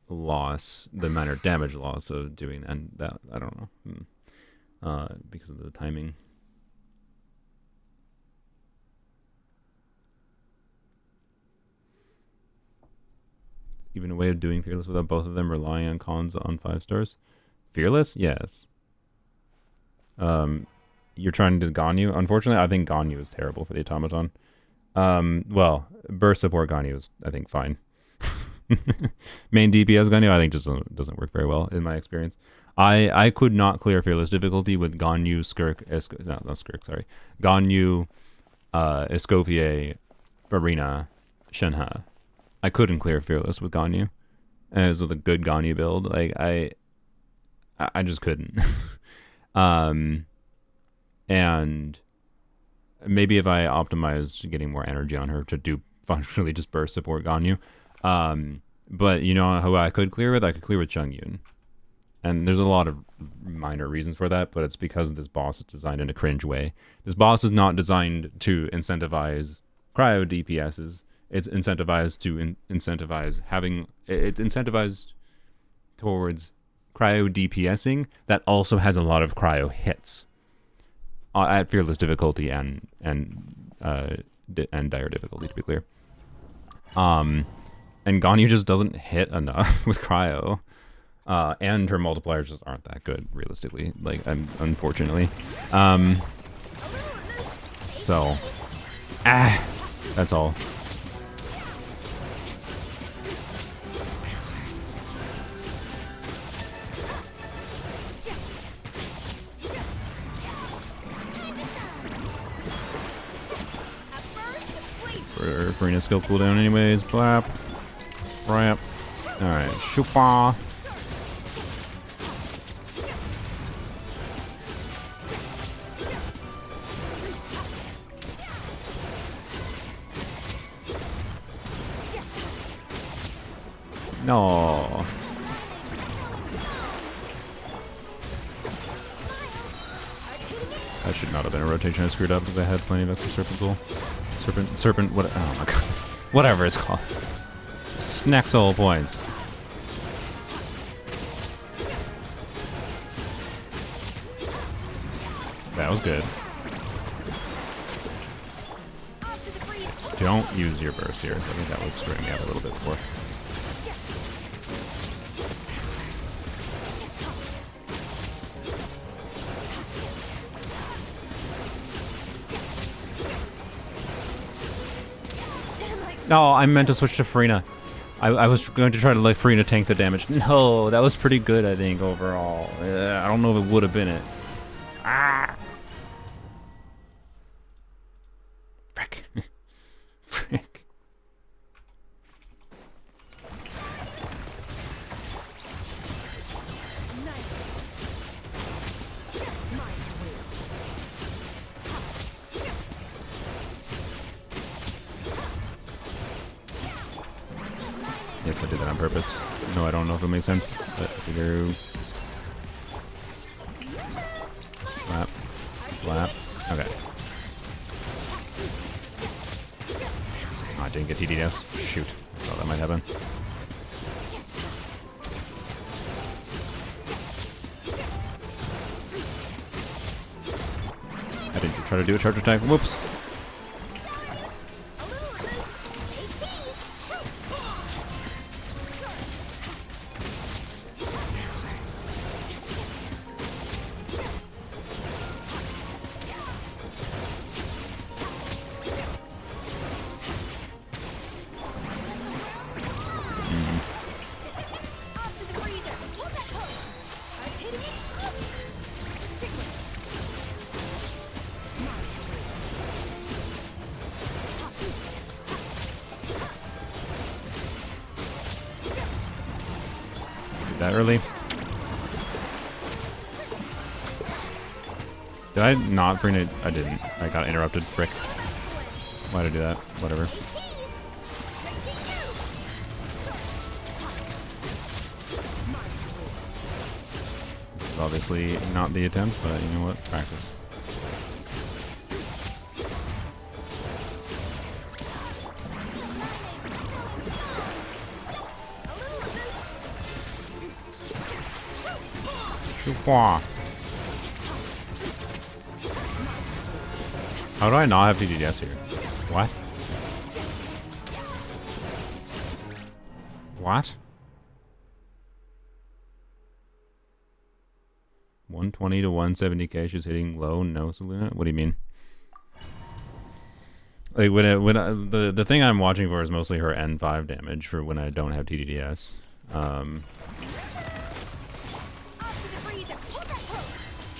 loss, the minor damage loss of doing, and that I don't know, because of the timing. Even a way of doing Fearless without both of them relying on cons on 5 stars. Fearless, yes. You're trying to Ganyu. Unfortunately, I think Ganyu is terrible for the automaton. Well, burst support Ganyu is, I think, fine. Main DPS Ganyu, I think, just doesn't work very well in my experience. I could not clear Fearless difficulty with Ganyu, Skirk, not Skirk, sorry. Ganyu, Escoffier, Arena, Shenhe. I couldn't clear Fearless with Ganyu. As with a good Ganyu build, like I just couldn't. And maybe if I optimized getting more energy on her to do functionally just burst support Ganyu. But you know who I could clear with? I could clear with Chungyun. And there's a lot of minor reasons for that, but it's because this boss is designed in a cringe way. This boss is not designed to incentivize cryo DPSs. It's incentivized to incentivize having... It's incentivized towards cryo DPSing that also has a lot of cryo hits at Fearless difficulty and dire difficulty, to be clear. And Ganyu just doesn't hit enough with cryo. And her multipliers just aren't that good, realistically. Like, unfortunately. So... that's all. Farina skill cooldown anyways. Blap. Ramp. Alright. Shupa. No. That should not have been a rotation I screwed up because I had plenty of extra Serpent Soul. Serpent, what? Oh my god. Whatever it's called. Snack soul points. That was good. Don't use your burst here. I think that was screwing me up a little bit before. No, I meant to switch to Farina. I was going to try to let Farina tank the damage. No, that was pretty good, I think, overall. I don't know if it would have been it. Ah! Frick. Frick. Yes, I did that on purpose. No, I don't know if it makes sense, but figure. Flap. Flap. Okay. Oh, I didn't get TDS. Shoot. I thought that might happen. I didn't try to do a charge attack. Whoops. That early? Did I not bring it? I didn't. I got interrupted. Frick. Why'd I do that? Whatever. It's obviously not the attempt, but you know what? Practice. How do I not have TDS here? What? What? 120 to 170k, she's hitting low, no Selena? What do you mean? Like the thing I'm watching for is mostly her N5 damage for when I don't have TDS.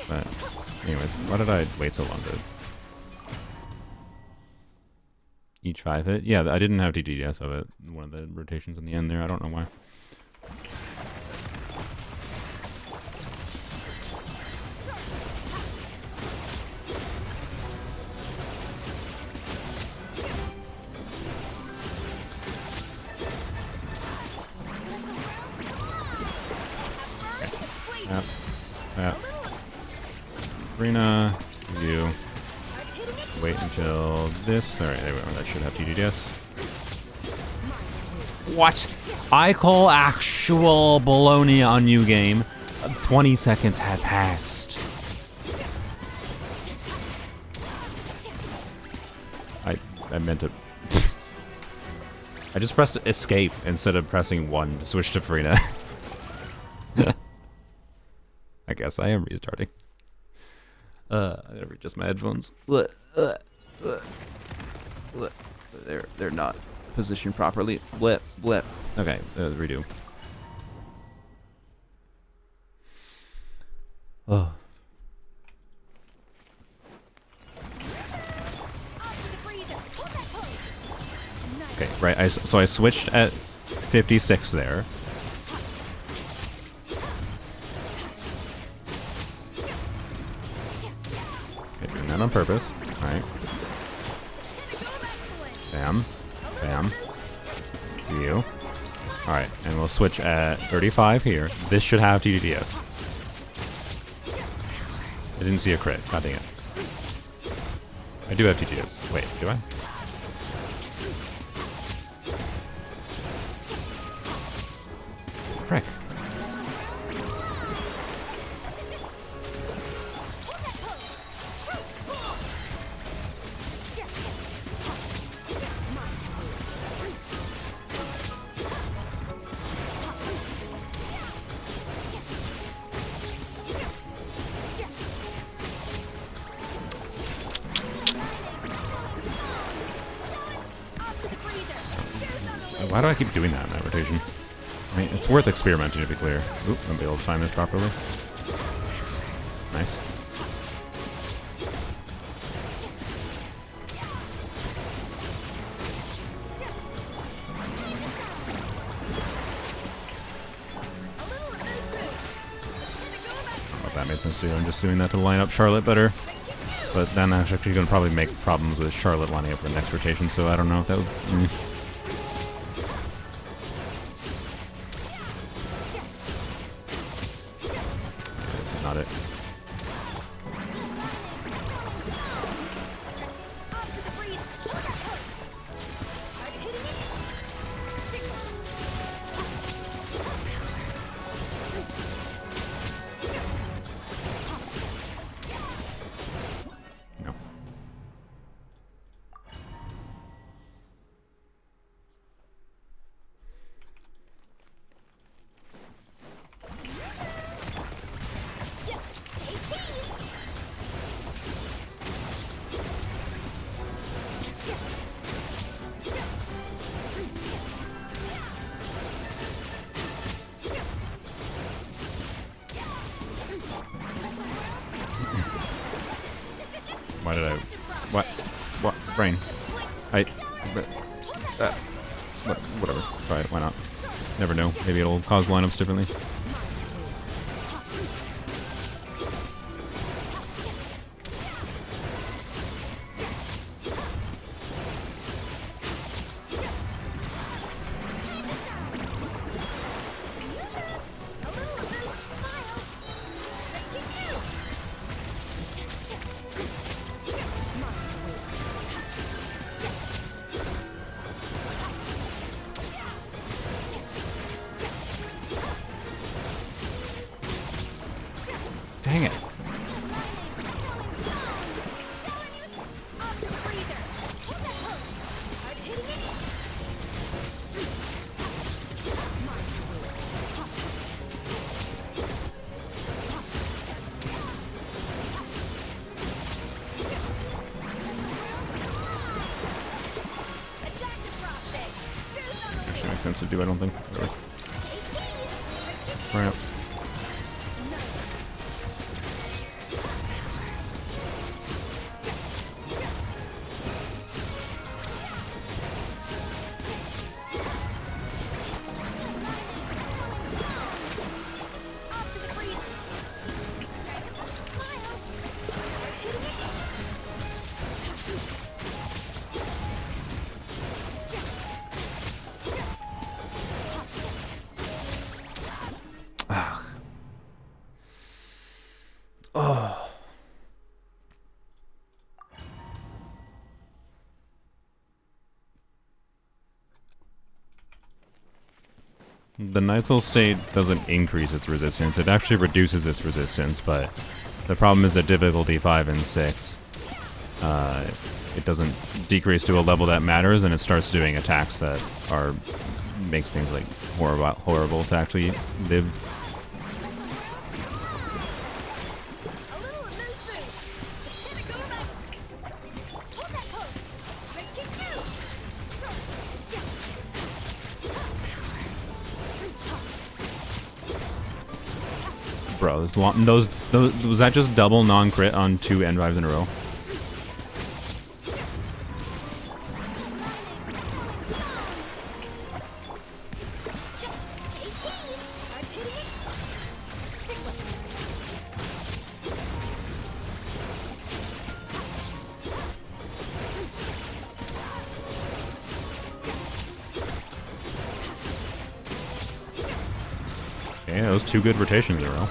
But anyways, why did I wait so long to each 5 hit? Yeah, I didn't have TDS of it. One of the rotations in the end there. I don't know why. Okay. Yep. Arena, you wait until this. Alright, there we go. That should have TDS. What? I call actual baloney on you, game. 20 seconds had passed. I meant to. I just pressed escape instead of pressing 1 to switch to Farina. I guess I am restarting. I gotta readjust my headphones. They're not positioned properly. Blip. Okay, redo. Oh. Okay, right. So I switched at 56 there. On purpose. Alright. Bam. Bam. You. Alright, and we'll switch at 35 here. This should have TDS. I didn't see a crit. God dang it. I do have TDS. Wait, do I? Frick. Why do I keep doing that in that rotation? I mean, it's worth experimenting, to be clear. Oop, I'll be able to time this properly. Nice. Oh, that made sense too. I'm just doing that to line up Charlotte better. But then that's actually going to probably make problems with Charlotte lining up for the next rotation, so I don't know if that would... this is not it. No. Why did I... What? What? Brain. Whatever. Try it. Why not? Never know. Maybe it'll cause lineups differently. Dang it. Actually makes sense to do, I don't think. Whatever. Right up. Oh. The Nightsoul state doesn't increase its resistance, it actually reduces its resistance, but the problem is at difficulty 5 and 6. It doesn't decrease to a level that matters, and it starts doing attacks that are... makes things like horrible to actually live. Bro, those was that just double non-crit on 2 N5s in a row? Okay, that was 2 good rotations in a row.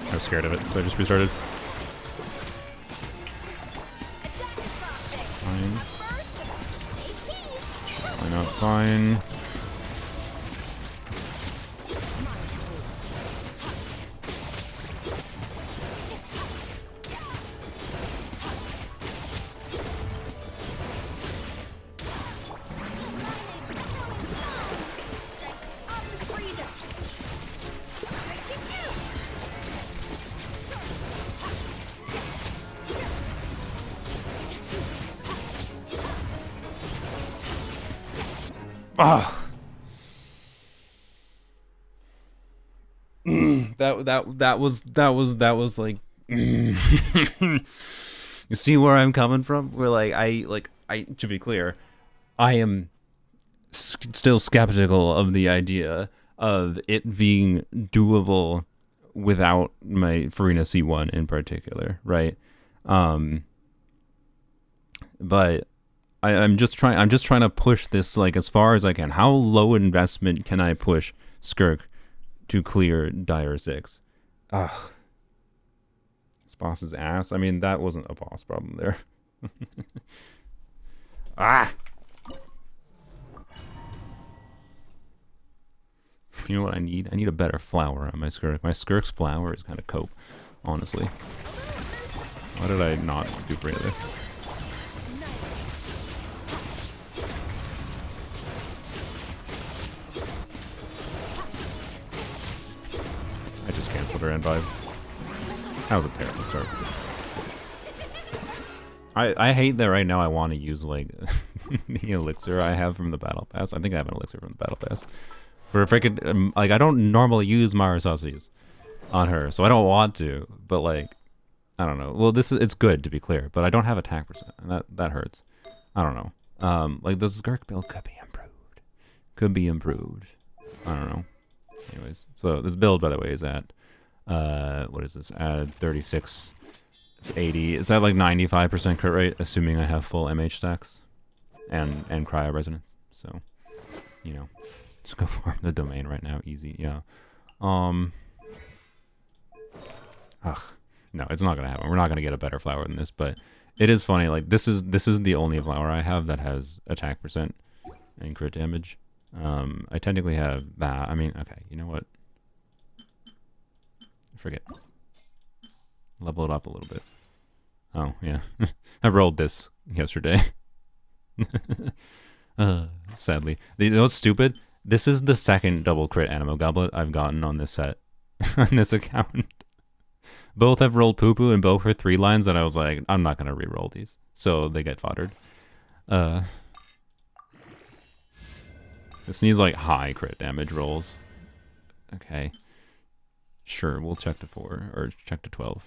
I was scared of it, so I just restarted. Fine. Why not fine? Ah. That was like you see where I'm coming from? Where I to be clear, I am still skeptical of the idea of it being doable without my Farina C1 in particular, right? But I'm just trying to push this like as far as I can. How low investment can I push Skirk to clear Dire 6? Ugh. This boss's ass. I mean, that wasn't a boss problem there. Ah! You know what I need? I need a better flower on my Skirk. My Skirk's flower is kind of cope, honestly. Why did I not do great there? I just canceled her N5. That was a terrible start. I hate that right now I want to use, like, the elixir I have from the battle pass. I think I have an elixir from the battle pass. For freaking, like, I don't normally use Marasasi's on her, so I don't want to, but, like, I don't know. Well, it's good, to be clear, but I don't have attack percent, and that hurts. I don't know. Like, the Skirk build could be improved. Could be improved. I don't know. Anyways, so this build, by the way, is at, what is this? At 36. It's 80. Is that like 95% crit rate, assuming I have full MH stacks and cryo resonance? So, you know, just go farm the domain right now. Easy, yeah. Ugh. No, it's not gonna happen. We're not gonna get a better flower than this, but it is funny. Like this is the only flower I have that has attack percent and crit damage. I technically have that. I mean, okay, you know what? Forget. Level it up a little bit. Oh, yeah. I rolled this yesterday. Sadly. You know what's stupid? This is the second double crit Animo Goblet I've gotten on this set. On this account. Both have rolled poo-poo and both for 3 lines that I was like, I'm not going to re-roll these. So they get foddered. This needs like high crit damage rolls. Okay. Sure, we'll check to 4 or check to 12.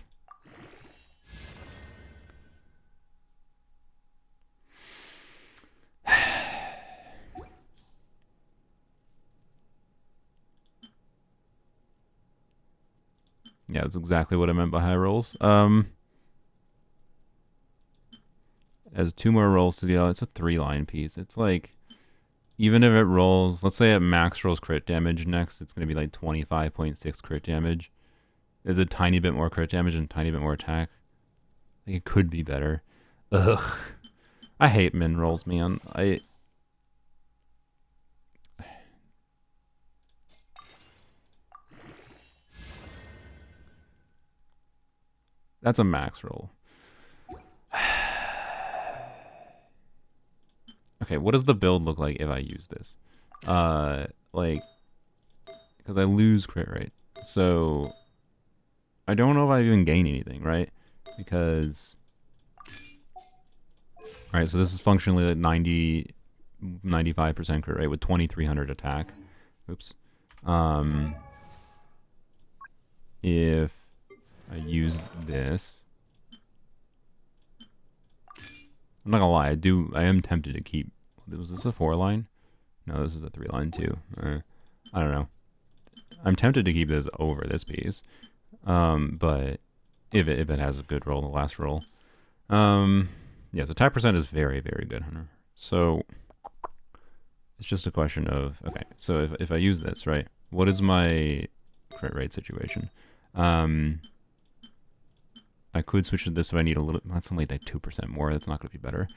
Yeah, that's exactly what I meant by high rolls. As 2 more rolls to go, it's a 3-line piece. It's like, even if it rolls, let's say it max rolls crit damage next, it's going to be like 25.6 crit damage. There's a tiny bit more crit damage and a tiny bit more attack. Like, it could be better. Ugh. I hate min rolls, man. That's a max roll. Okay, what does the build look like if I use this? Like, because I lose crit rate. So, I don't know if I even gain anything, right? Because, alright, so this is functionally at 95% crit rate with 2300 attack. Oops. If I use this, I'm not gonna lie, I am tempted to keep, was this a 4-line? No, this is a 3-line too. I don't know. I'm tempted to keep this over this piece. But if it has a good roll, the last roll. Yes, attack percent is very, very good, Hunter. So it's just a question of, okay, so if I use this, right, what is my crit rate situation? I could switch to this if I need a little, that's only like 2% more, that's not going to be better.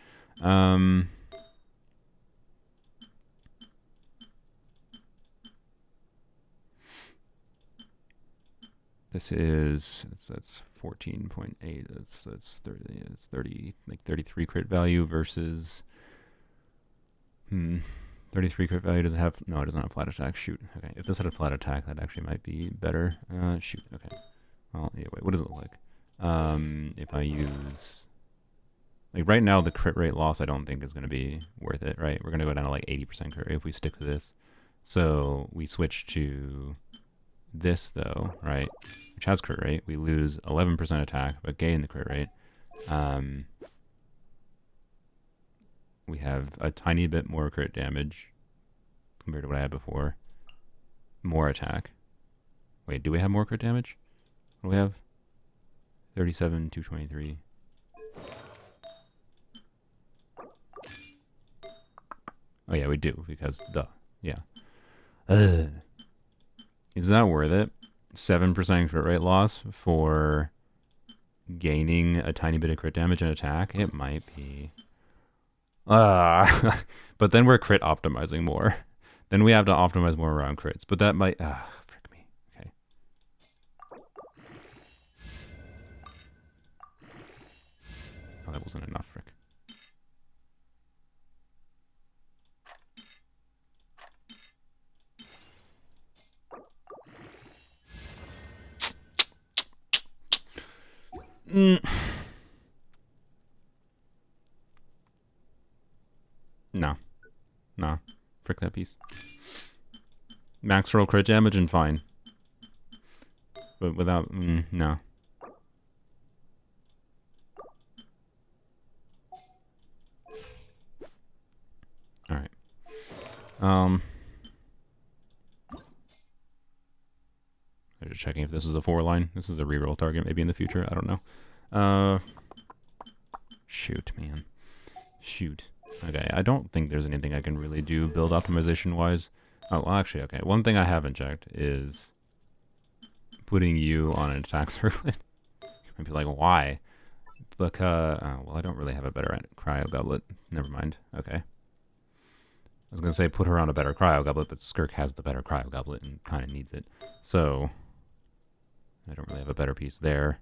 This is, that's 14.8, that's 30, it's 30, like 33 crit value versus, 33 crit value doesn't have, no, it doesn't have flat attack, shoot. Okay, if this had a flat attack, that actually might be better. Shoot, okay. Well, yeah, wait, what does it look like? If I use, like right now the crit rate loss I don't think is going to be worth it, right? We're going to go down to like 80% crit rate if we stick to this. So we switch to this though, right? Which has crit rate. We lose 11% attack, but gain the crit rate. We have a tiny bit more crit damage compared to what I had before. more attack. Wait, do we have more crit damage? What do we have? 37, 223. Oh yeah, we do, because duh. Yeah. Is that worth it? 7% crit rate loss for gaining a tiny bit of crit damage and attack? It might be. But then we're crit optimizing more. Then we have to optimize more around crits. But that might... frick me. Okay. Oh, that wasn't enough, frick. No. No. Frick that piece. Max roll crit damage and fine. But without... no. Alright. I'm just checking if this is a 4-line. This is a reroll target maybe in the future. I don't know. Shoot, man. Shoot. Okay, I don't think there's anything I can really do build optimization-wise. Oh, well, actually, okay. One thing I haven't checked is putting you on an attack circlet. You might be like, why? Because, well, I don't really have a better cryo goblet. Never mind. Okay. I was going to say put her on a better cryo goblet, but Skirk has the better cryo goblet and kind of needs it. So, I don't really have a better piece there.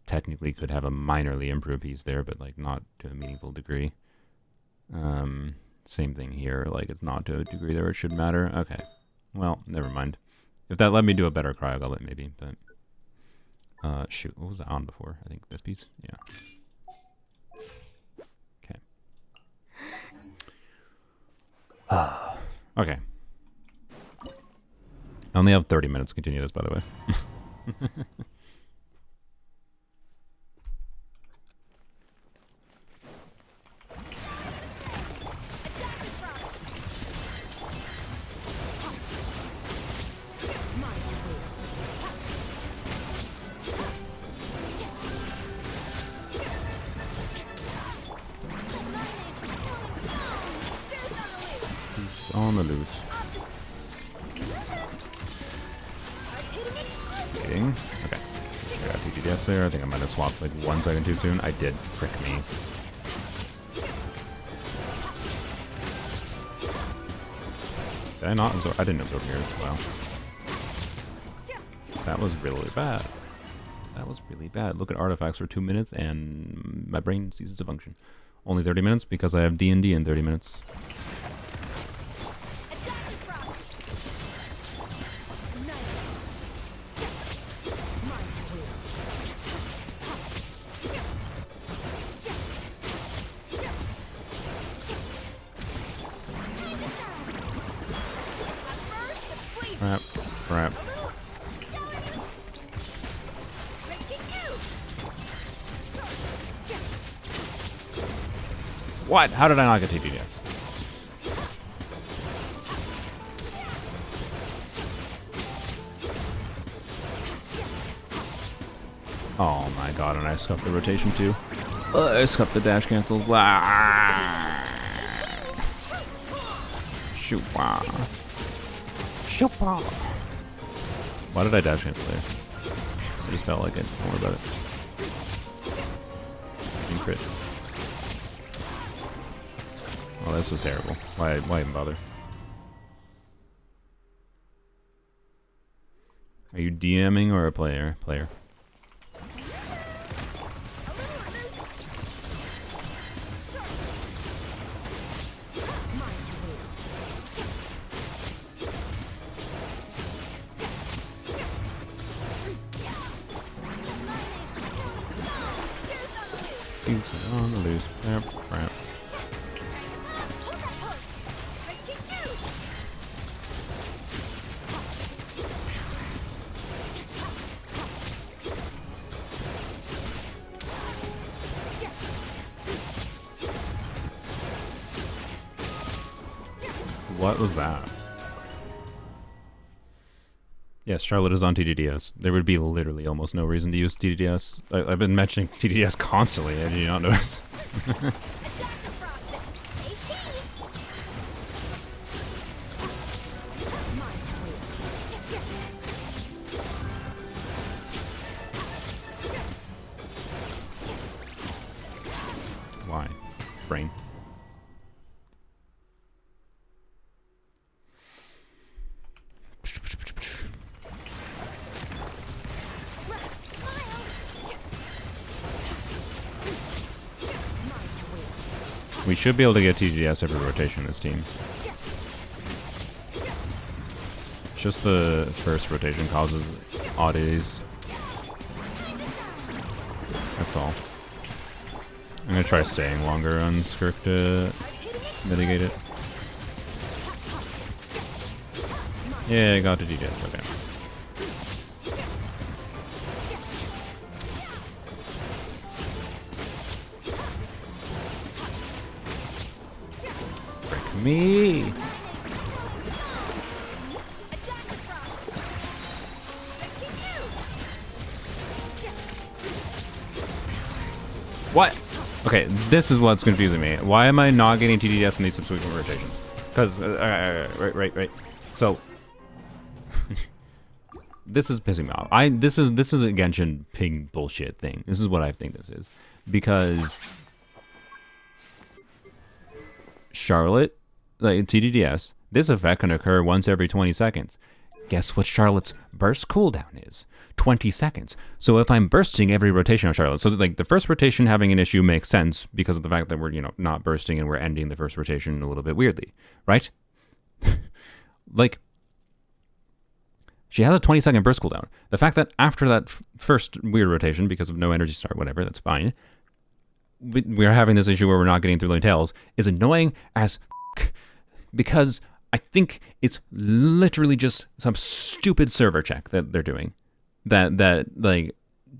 Technically could have a minorly improved piece there, but like not to a meaningful degree. Same thing here, like it's not to a degree there it should matter. Okay, well, never mind. If that let me do a better cryo goblet, maybe, but shoot, what was that on before? I think this piece, yeah. Okay. Okay. I only have 30 minutes to continue this, by the way. On the loose. Waiting. Okay. I got TTDS there. I think I might have swapped like 1 second too soon. I did. Frick me. Did I not absorb? I didn't absorb mirrors. Wow. That was really bad. That was really bad. Look at artifacts for 2 minutes and my brain ceases to function. Only 30 minutes because I have D&D in 30 minutes. Crap. What? How did I not get TTDS? Oh my god, and I scuffed the rotation too. I scuffed the dash cancel. Shoot. Shoot. Why did I dash cancel there? I just felt like it. Don't worry about it. And crit. Oh, this was terrible. Why even bother? Are you DMing or a player? Player. On the loose. Crap. What was that? Yes, Charlotte is on TDDS. There would be literally almost no reason to use TDDS. I've been mentioning TDDS constantly. Did you not notice? Why? Brain. We should be able to get TGS every rotation in this team. It's just the first rotation causes oddities. That's all. I'm gonna try staying longer on Skirk to mitigate it. Yeah, I got to TGS, okay. Me. What? Okay, this is what's confusing me. Why am I not getting TDS in these subsequent rotations? Because, right. So, this is pissing me off. This is a Genshin ping bullshit thing. This is what I think this is. Because Charlotte, like TDDS, this effect can occur once every 20 seconds. Guess what Charlotte's burst cooldown is? 20 seconds. So if I'm bursting every rotation of Charlotte, so like the first rotation having an issue makes sense because of the fact that we're, not bursting and we're ending the first rotation a little bit weirdly, right? Like, she has a 20-second burst cooldown. The fact that after that first weird rotation, because of no energy start, whatever, that's fine, we're having this issue where we're not getting through tails is annoying as because I think it's literally just some stupid server check that they're doing that like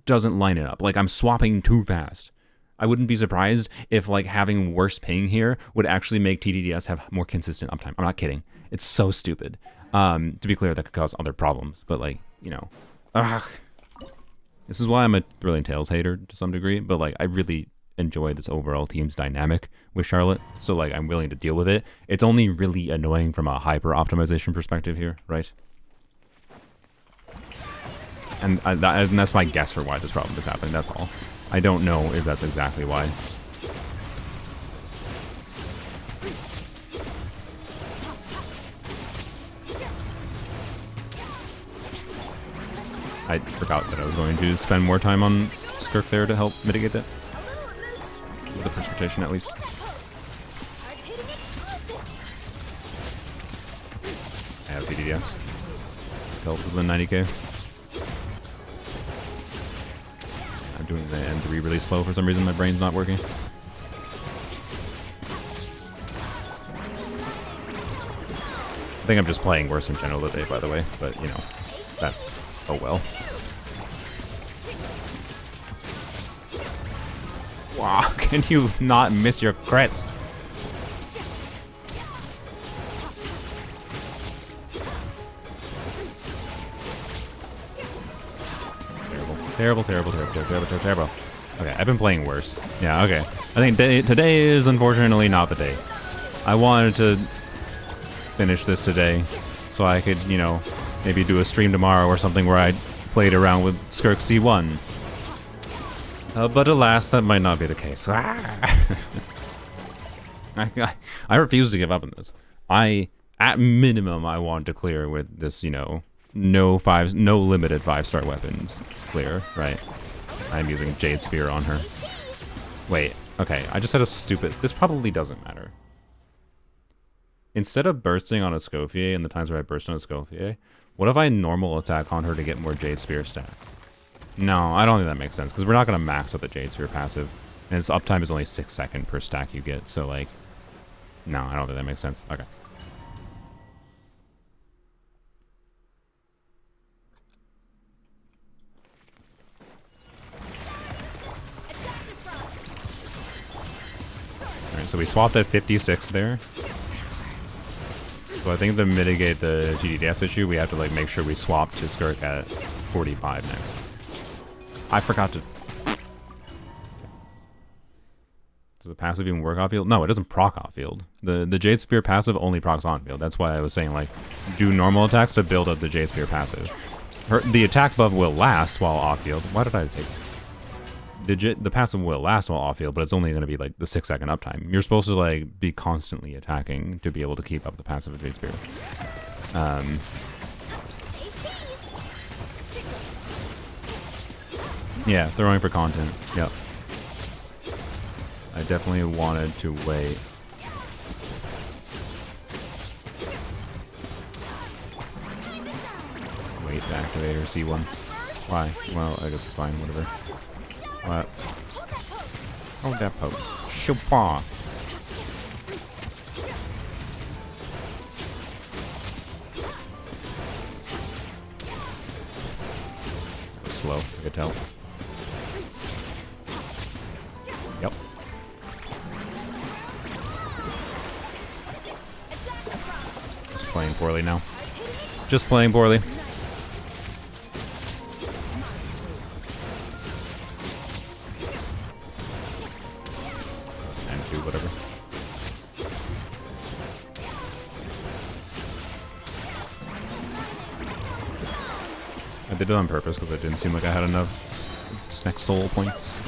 doesn't line it up. Like, I'm swapping too fast. I wouldn't be surprised if like having worse ping here would actually make TDDS have more consistent uptime. I'm not kidding. It's so stupid. To be clear, that could cause other problems, but like, this is why I'm a Thrilling Tales hater to some degree, but like I really enjoy this overall team's dynamic with Charlotte, so like I'm willing to deal with it. It's only really annoying from a hyper optimization perspective here, right? And that's my guess for why this problem is happening. That's all. I don't know if that's exactly why. I forgot that I was going to spend more time on Skirk there to help mitigate that. The first rotation, at least. I have PDDS. Help is the 90k. I'm doing the N3 really slow for some reason. My brain's not working. I think I'm just playing worse in general today, by the way. But, that's... oh well. Wow, can you not miss your crits? Terrible. Okay, I've been playing worse. Yeah, okay. I think today is unfortunately not the day. I wanted to finish this today so I could, maybe do a stream tomorrow or something where I played around with Skirk C1. But alas, that might not be the case. I refuse to give up on this. At minimum, I want to clear with this, no limited 5-star weapons clear, right? I'm using Jade Spear on her. Wait, okay, I just had a stupid... This probably doesn't matter. Instead of bursting on a Scofier and the times where I burst on a Scofier, what if I normal attack on her to get more Jade Spear stacks? No, I don't think that makes sense, because we're not going to max out the Jade Spear passive, and its uptime is only 6 seconds per stack you get, so, like, no, I don't think that makes sense. Okay. Alright, so we swapped at 56 there. So I think to mitigate the GDDS issue, we have to like make sure we swap to Skirk at 45 next. I forgot to... Does the passive even work off field? No, it doesn't proc off field. The Jade Spear passive only procs on field. That's why I was saying like, do normal attacks to build up the Jade Spear passive. The attack buff will last while off field. Why did I take... The passive will last while off field, but it's only going to be like the 6-second uptime. You're supposed to like be constantly attacking to be able to keep up the passive of Jade Spear. Yeah, throwing for content. Yep. I definitely wanted to wait. Wait to activate her C1. Why? Well, I guess it's fine, whatever. What? Oh, that poke. Chopin. Slow, I could tell. Yep. Just playing poorly now. Just playing poorly. Whatever. I did it on purpose because it didn't seem like I had enough snack soul points.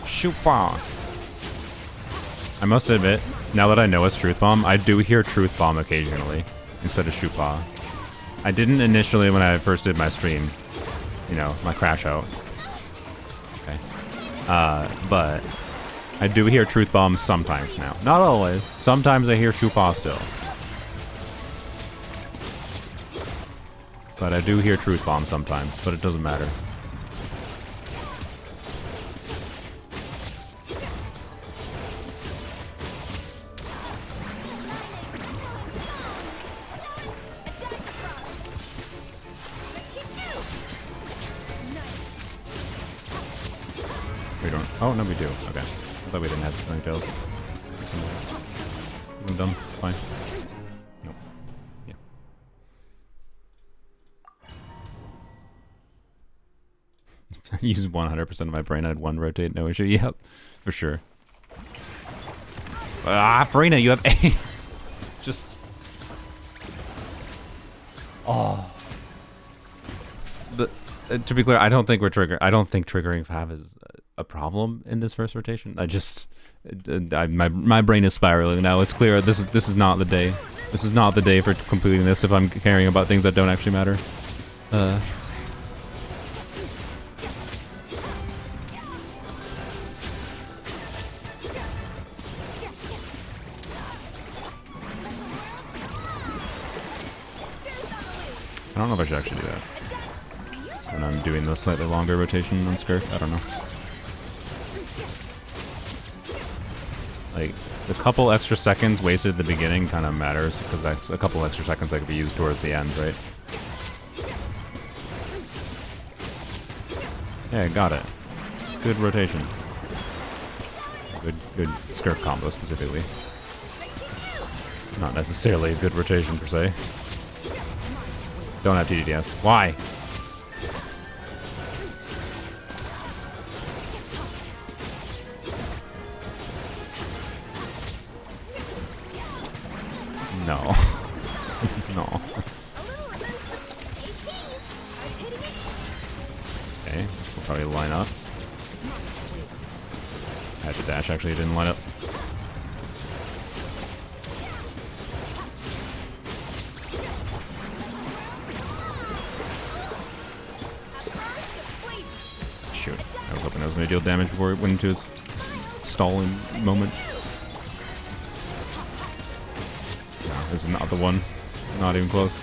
Shoopa! I must admit, now that I know it's Truth Bomb, I do hear Truth Bomb occasionally instead of Shoopa. I didn't initially when I first did my stream. You know, my crash out. Okay. But I do hear Truth Bomb sometimes now. Not always. Sometimes I hear Shoopa still. But I do hear Truth Bomb sometimes, but it doesn't matter. We don't... Oh, no, we do. Okay. I thought we didn't have ponytails. I'm dumb. It's fine. Nope. Yeah. Use 100% of my brain. I had one rotate, no issue. Yep. For sure. Ah, Farina, you have A. Just... Oh. To be clear, I don't think we're triggering. I don't think triggering Fav is a problem in this first rotation. I just, my brain is spiraling now. It's clear this is not the day. This is not the day for completing this if I'm caring about things that don't actually matter. I don't know if I should actually do that. When I'm doing the slightly longer rotation on Skirk, I don't know. Like, the couple extra seconds wasted at the beginning kind of matters, because that's a couple extra seconds that could be used towards the end, right? Yeah, got it. Good rotation. Good Skirk combo, specifically. Not necessarily a good rotation, per se. Don't have TDDS. Why? No. No. Okay, this will probably line up. I had to dash, actually, it didn't line up. Shoot. I was hoping I was going to deal damage before it went into his stalling moment. This is not the one. Not even close.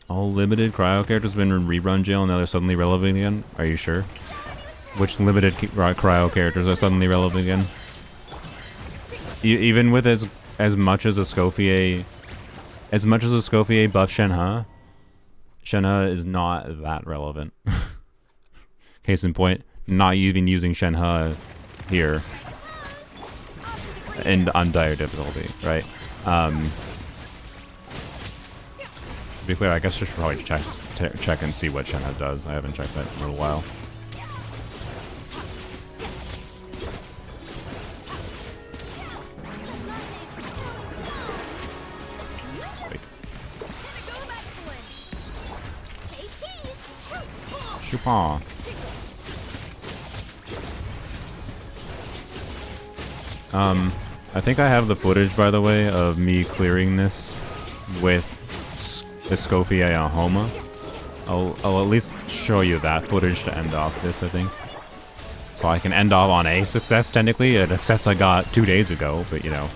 All limited cryo characters have been in rerun jail and now they're suddenly relevant again? Are you sure? Which limited cryo characters are suddenly relevant again? Even with as much as a Scofier... As much as a Scofier buff Shenhe is not that relevant. Case in point, not even using Shenhe here. And on dire difficulty, right? To be clear, I guess I should probably check and see what Shenhe does. I haven't checked that in a little while. Chupin. I think I have the footage, by the way, of me clearing this with Escoffier and Homa. I'll at least show you that footage to end off this, I think. So I can end off on a success, technically. A success I got 2 days ago, but you know.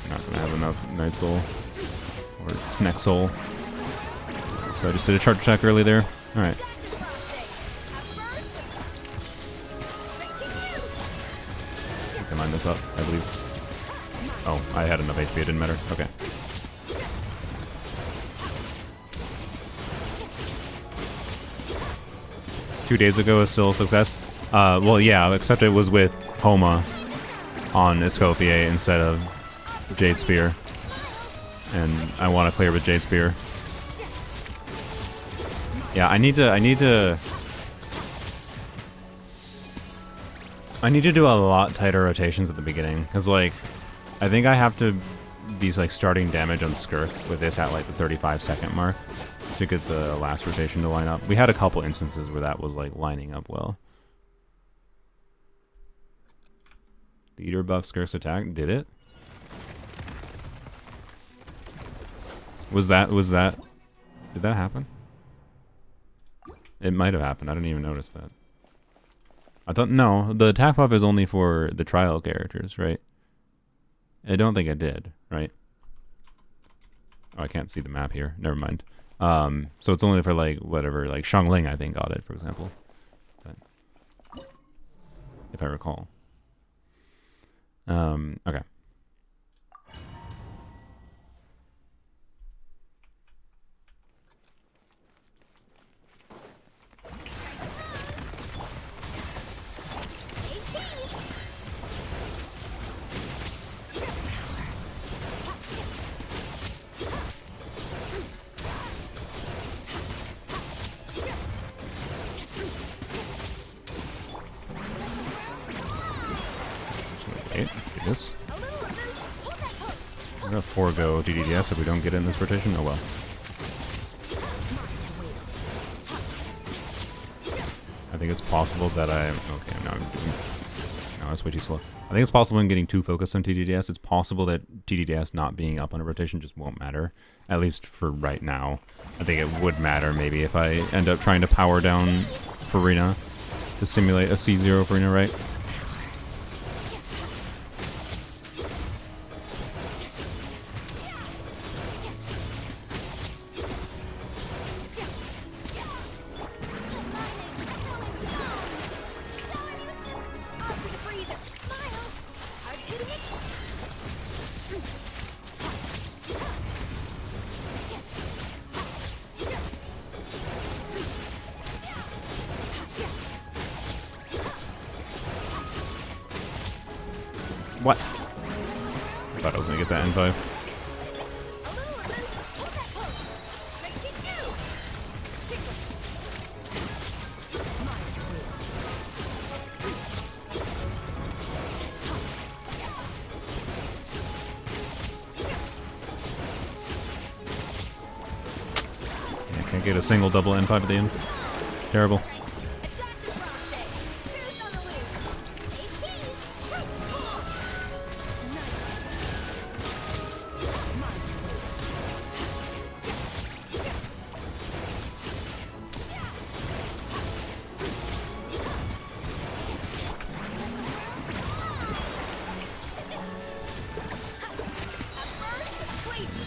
Not gonna have enough Night Soul. Or Snack Soul. So I just did a chart check early there. Alright. I can line this up, I believe. Oh, I had enough HP, it didn't matter. Okay. Two days ago is still a success. Well, yeah, except it was with Homa on Escoffier instead of Jade Spear. And I want to clear with Jade Spear. Yeah, I need to do a lot tighter rotations at the beginning, because like I think I have to be like starting damage on Skirk with this at like the 35-second mark to get the last rotation to line up. We had a couple instances where that was like lining up well. The Eater buff Skirk's attack, did it? Did that happen? It might have happened. I didn't even notice that. I thought, no, the attack buff is only for the trial characters, right? I don't think it did, right? Oh, I can't see the map here. Never mind. So it's only for like whatever, like Xiangling, I think, got it, for example. But, if I recall. Okay. This. We're gonna forego DDDS if we don't get it in this rotation. Oh well. I think it's possible that I'm okay. No, that's way too slow. I think it's possible in getting too focused on TDDS. It's possible that TDDS not being up on a rotation just won't matter, at least for right now. I think it would matter maybe if I end up trying to power down Farina to simulate a C0 Farina, right? What? I thought I was gonna get that N5. I can't get a single double N5 at the end. Terrible.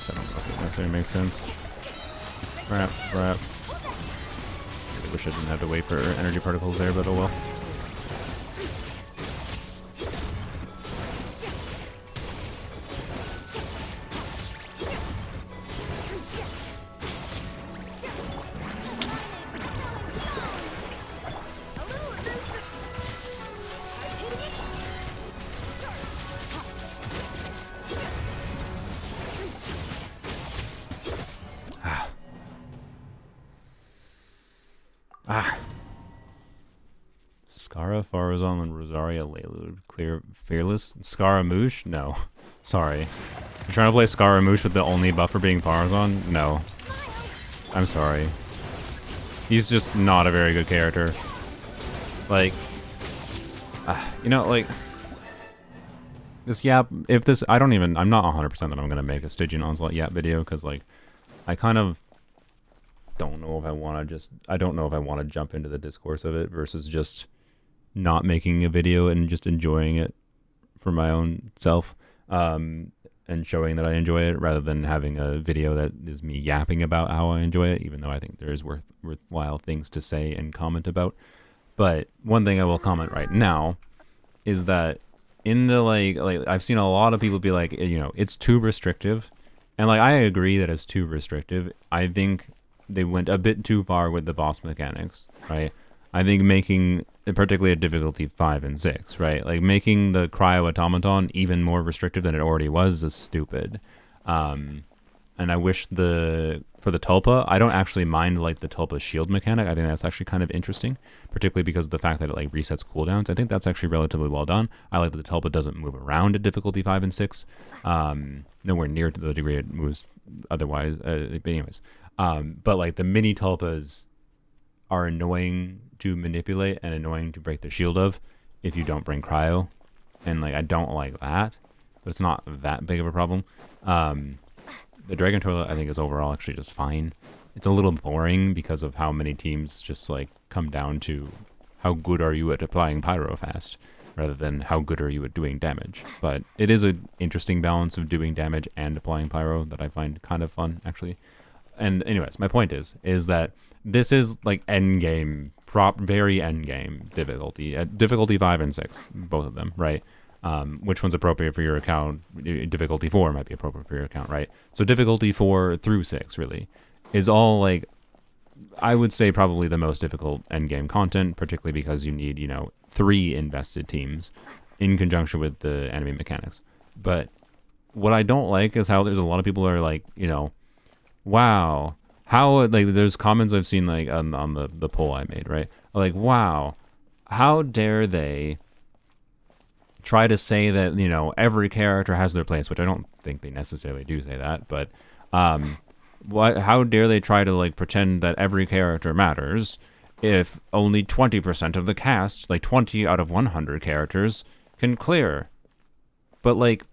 I don't know if it necessarily makes sense. Crap. I wish I didn't have to wait for energy particles there, but oh well. Farazan and Rosaria Leilu clear fearless. Scaramouche? No. Sorry. You're trying to play Scaramouche with the only buffer being Farazan? No. I'm sorry. He's just not a very good character. Like, you know, like, this Yap, if this, I'm not 100% that I'm going to make a Stygian Onslaught Yap video, because, like, I kind of don't know if I want to jump into the discourse of it versus just not making a video and just enjoying it for my own self, and showing that I enjoy it rather than having a video that is me yapping about how I enjoy it, even though I think there is worthwhile things to say and comment about. But one thing I will comment right now is that in the, like I've seen a lot of people be like, you know, it's too restrictive. And, like, I agree that it's too restrictive. I think they went a bit too far with the boss mechanics, right? I think making, particularly at difficulty 5 and 6, right? Like, making the Cryo Automaton even more restrictive than it already was is stupid. And I wish for the Tulpa, I don't actually mind, like, the Tulpa shield mechanic. I think that's actually kind of interesting, particularly because of the fact that it, like, resets cooldowns. I think that's actually relatively well done. I like that the Tulpa doesn't move around at difficulty 5 and 6. Nowhere near to the degree it moves otherwise. But anyways. But, like, the mini Tulpas are annoying to manipulate and annoying to break the shield of if you don't bring cryo. And, like, I don't like that. But it's not that big of a problem. The Dragon Toilet, I think, is overall actually just fine. It's a little boring because of how many teams just, like, come down to how good are you at applying pyro fast, rather than how good are you at doing damage. But it is an interesting balance of doing damage and applying pyro that I find kind of fun, actually. And anyways, my point is that this is, like, endgame, very endgame difficulty. At difficulty 5 and 6, both of them, right? Which one's appropriate for your account? Difficulty 4 might be appropriate for your account, right? So difficulty 4 through 6, really, is all, like, I would say probably the most difficult endgame content, particularly because you need, you know, 3 invested teams in conjunction with the enemy mechanics. But what I don't like is how there's a lot of people are like, you know, wow, how, like, there's comments I've seen, like, on the poll I made, right? Like, wow, how dare they try to say that, you know, every character has their place, which I don't think they necessarily do say that, but how dare they try to, like, pretend that every character matters if only 20% of the cast, like 20 out of 100 characters, can clear? But, like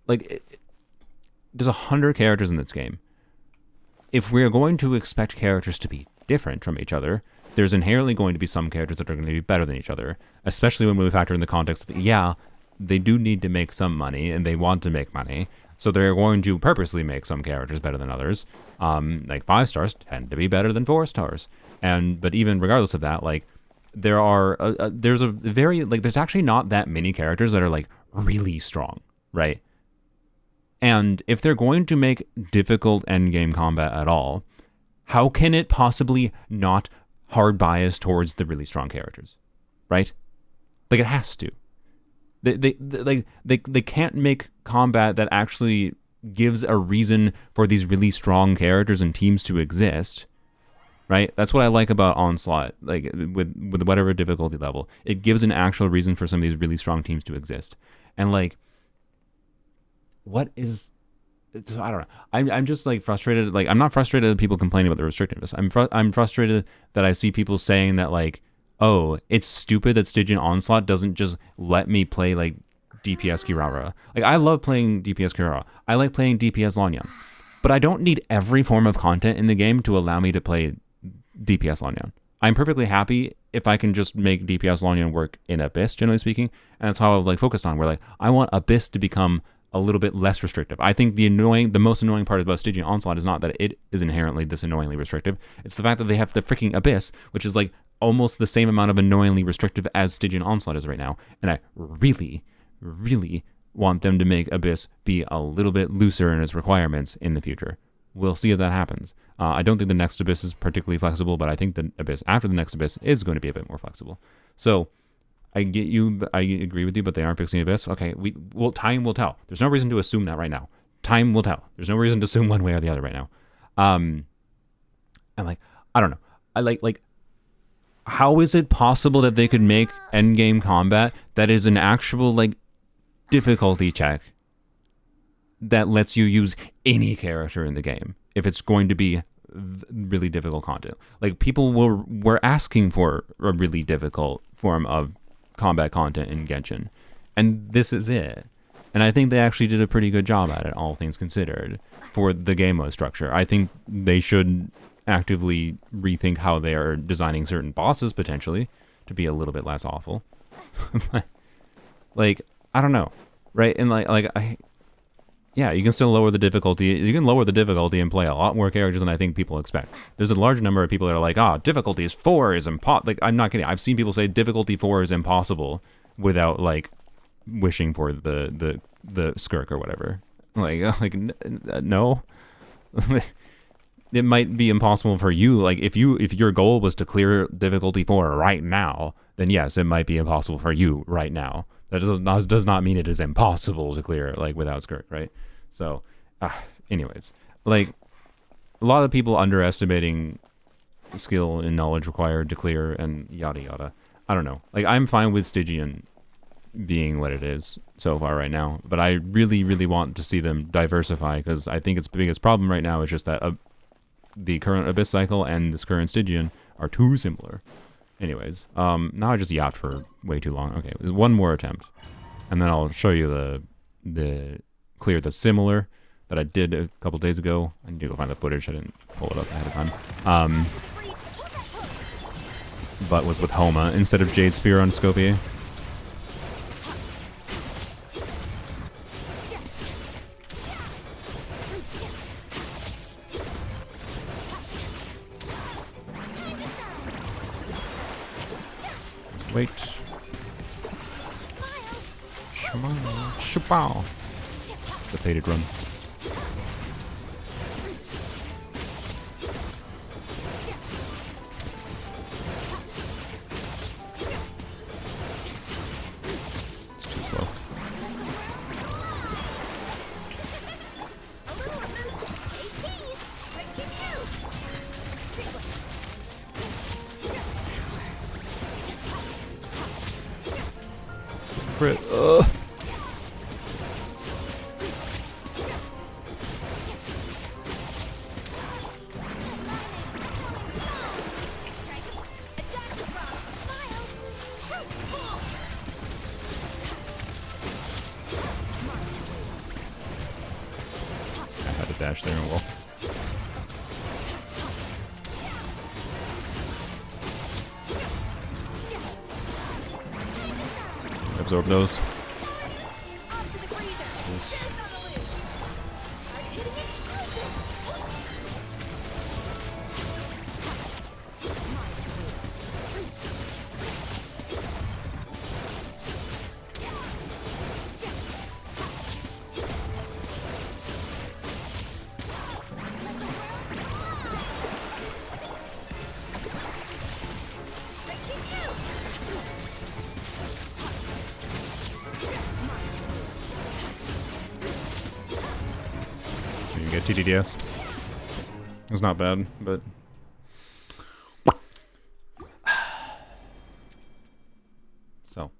there's 100 characters in this game. If we're going to expect characters to be different from each other, there's inherently going to be some characters that are going to be better than each other, especially when we factor in the context that, yeah, they do need to make some money, and they want to make money, so they're going to purposely make some characters better than others. Like 5 stars tend to be better than 4 stars. But even regardless of that, like, there's actually not that many characters that are, like, really strong, right? And if they're going to make difficult endgame combat at all, how can it possibly not hard bias towards the really strong characters, right? Like, it has to. They can't make combat that actually gives a reason for these really strong characters and teams to exist, right? That's what I like about Onslaught, like, with whatever difficulty level. It gives an actual reason for some of these really strong teams to exist. And, like, what is... I don't know. I'm just, like, frustrated. Like, I'm not frustrated that people complaining about the restrictiveness. I'm frustrated that I see people saying that, like, oh, it's stupid that Stygian Onslaught doesn't just let me play, like, DPS Kirara. Like, I love playing DPS Kirara. I like playing DPS Lanyan. But I don't need every form of content in the game to allow me to play DPS Lanyan. I'm perfectly happy if I can just make DPS Lanyan work in Abyss, generally speaking. And that's how I've, like, focused on, where, like, I want Abyss to become a little bit less restrictive. I think the most annoying part about Stygian Onslaught is not that it is inherently this annoyingly restrictive. It's the fact that they have the freaking Abyss, which is, like, almost the same amount of annoyingly restrictive as Stygian Onslaught is right now. And I really, really want them to make Abyss be a little bit looser in its requirements in the future. We'll see if that happens. I don't think the next Abyss is particularly flexible, but I think the Abyss after the next Abyss is going to be a bit more flexible. So I get you. I agree with you, but they aren't fixing Abyss. Okay, time will tell. There's no reason to assume that right now. Time will tell. There's no reason to assume one way or the other right now. And, like, I don't know. I like How is it possible that they could make endgame combat that is an actual, like, difficulty check that lets you use any character in the game if it's going to be really difficult content? Like, people were asking for a really difficult form of combat content in Genshin, and this is it. And I think they actually did a pretty good job at it, all things considered, for the game mode structure. I think they should actively rethink how they are designing certain bosses, potentially, to be a little bit less awful. Like, I don't know, right? And yeah, you can still lower the difficulty. You can lower the difficulty and play a lot more characters than I think people expect. There's a large number of people that are like, difficulty is 4 is impossible. Like, I'm not kidding. I've seen people say difficulty 4 is impossible without, like, wishing for the Skirk or whatever. No. It might be impossible for you. Like, if your goal was to clear difficulty 4 right now, then yes, it might be impossible for you right now. That does not mean it is impossible to clear, like, without Skirk, right? So, anyways, like, a lot of people underestimating skill and knowledge required to clear and yada yada. I don't know. Like, I'm fine with Stygian being what it is so far right now, but I really, really want to see them diversify, because I think its biggest problem right now is just that the current Abyss cycle and this current Stygian are too similar. Anyways, now I just yapped for way too long. Okay, one more attempt, and then I'll show you the clear that's similar that I did a couple days ago. I need to go find the footage. I didn't pull it up ahead of time. But was with Homa instead of Jade Spear on Scopier. Wait. Shapow. The faded run. It's too slow. Crit. I had to dash there and well. Absorb those. Get TTDS. It was not bad, but so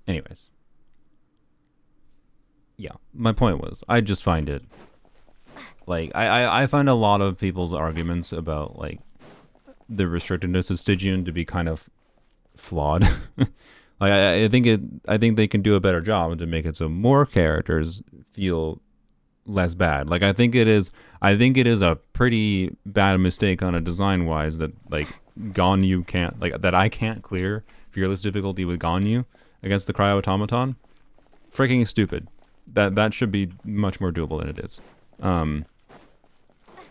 anyways, yeah, my point was, I just find it like I find a lot of people's arguments about like the restrictiveness of Stygian to be kind of flawed. Like I think they can do a better job to make it so more characters feel less bad. Like I think it is a pretty bad mistake on a design wise that like Ganyu can't, like that I can't clear fearless difficulty with Ganyu against the Cryo Automaton. Freaking stupid. That should be much more doable than it is.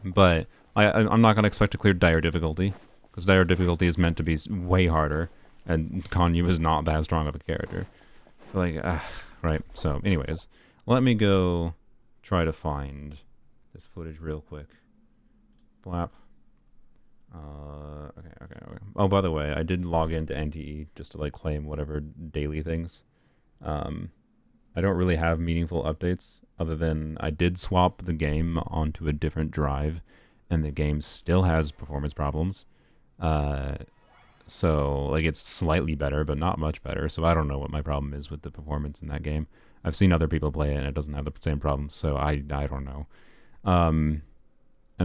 But I'm not gonna expect to clear dire difficulty, because dire difficulty is meant to be way harder, and Ganyu is not that strong of a character. Like right. So anyways, let me go try to find this footage real quick. Blap. Okay. Oh, by the way, I did log into NTE just to like claim whatever daily things. I don't really have meaningful updates other than I did swap the game onto a different drive, and the game still has performance problems. So, like, it's slightly better, but not much better. So I don't know what my problem is with the performance in that game. I've seen other people play it, and it doesn't have the same problems. So I don't know. And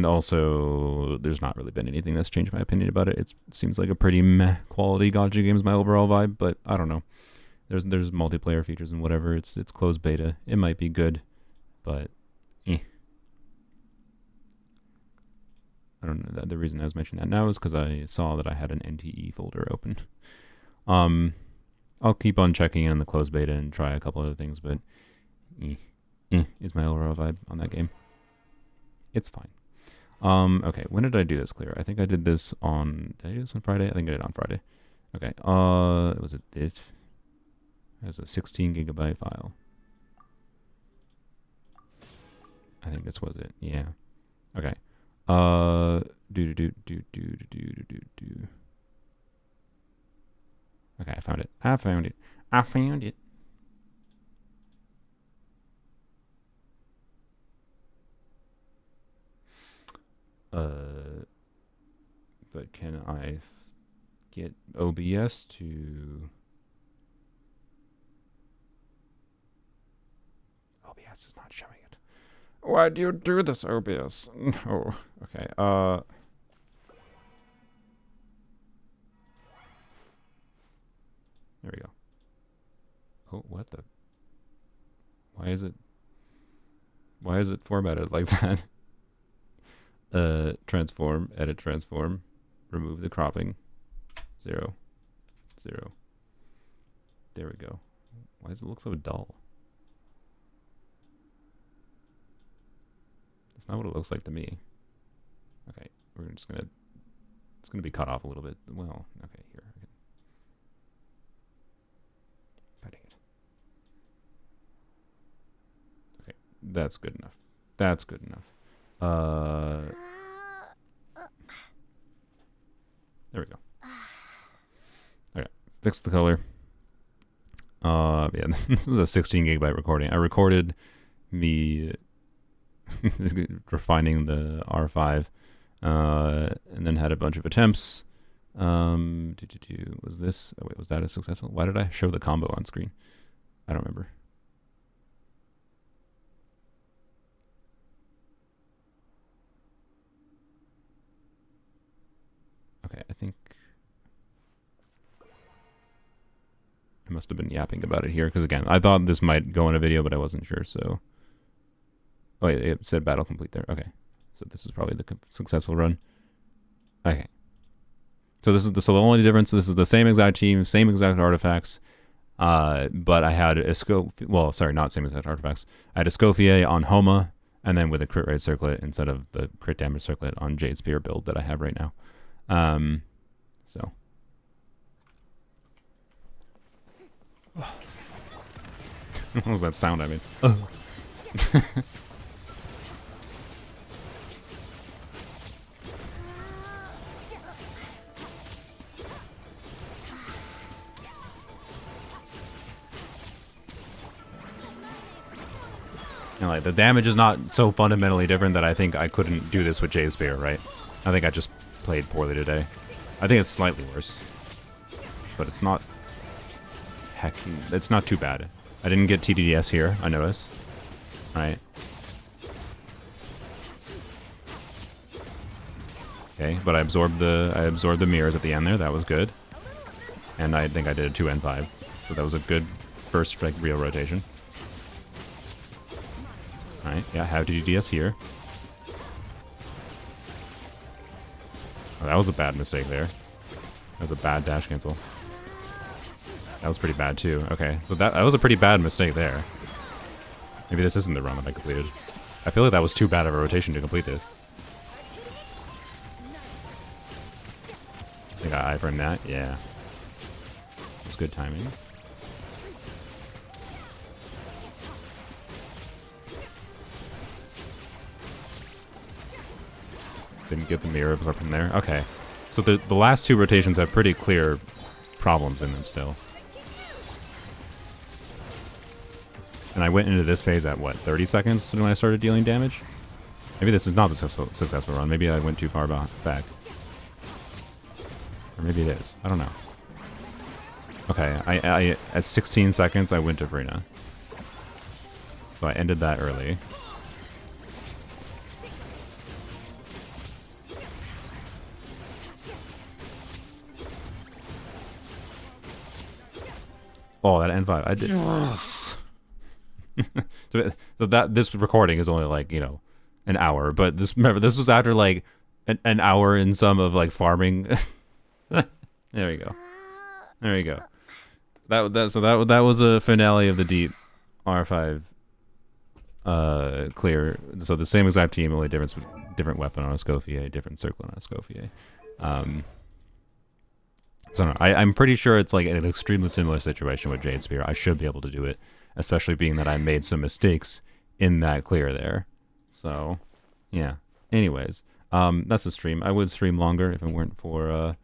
also, there's not really been anything that's changed my opinion about it. It seems like a pretty meh quality gacha game is my overall vibe, but I don't know. There's multiplayer features and whatever. It's closed beta. It might be good, but eh. I don't know. The reason I was mentioning that now is because I saw that I had an NTE folder open. I'll keep on checking in the closed beta and try a couple other things, but is my overall vibe on that game. It's fine. Okay, when did I do this clear? I think I did this on... Did I do this on Friday? I think I did on Friday. Okay, was it this? It has a 16 gigabyte file. I think this was it. Yeah. Okay. Okay, I found it. I found it. But can I get OBS to... OBS is not showing it. Why do you do this, OBS? No. Okay, there we go. Oh, what the... Why is it formatted like that? Transform, edit transform, remove the cropping. 0, 0. There we go. Why does it look so dull? That's not what it looks like to me. Okay, we're just gonna... It's gonna be cut off a little bit. Well, okay, here. Cutting it. Okay, that's good enough. That's good enough. There we go. Okay, fix the color. Yeah, this was a 16 gigabyte recording. I recorded me refining the R5, and then had a bunch of attempts. Was this? Oh wait, was that a successful? Why did I show the combo on screen? I don't remember. Okay, I think I must have been yapping about it here, because again, I thought this might go in a video, but I wasn't sure, so... Oh, yeah, it said battle complete there. Okay, so this is probably the successful run. Okay. So this is the only difference. This is the same exact team, same exact artifacts, but I had a well, sorry, not same exact artifacts. I had a Escoffier on Homa, and then with a crit rate circlet instead of the crit damage circlet on Jade Spear build that I have right now. So. What was that sound I made? And like, the damage is not so fundamentally different that I think I couldn't do this with Jade Spear, right? I think I just played poorly today. I think it's slightly worse, but it's not it's not too bad. I didn't get TDDS here, I noticed. Right. Okay, but I absorbed the mirrors at the end there. That was good. And I think I did a 2N5. So that was a good first like real rotation. Alright, yeah, have TDDS here. Oh, that was a bad mistake there. That was a bad dash cancel. That was pretty bad too. Okay, so that was a pretty bad mistake there. Maybe this isn't the run that I completed. I feel like that was too bad of a rotation to complete this. I think I iframed that. Yeah. It was good timing. Didn't get the mirror absorption there. Okay. So the last two rotations have pretty clear problems in them still. And I went into this phase at, what, 30 seconds when I started dealing damage? Maybe this is not the successful run. Maybe I went too far back. Or maybe it is. I don't know. Okay, I at 16 seconds, I went to Farina. So I ended that early. Oh, that N5. I did. So that this recording is only like, you know, an hour, but remember this was after like an hour and some of like farming. There we go. There we go. That was a finale of the deep R5 clear. So the same exact team, only different weapon on a Scofier, different circle on a Scofier. So no, I'm pretty sure it's like an extremely similar situation with Jade Spear. I should be able to do it, especially being that I made some mistakes in that clear there. So, yeah. Anyways, that's the stream. I would stream longer if it weren't for,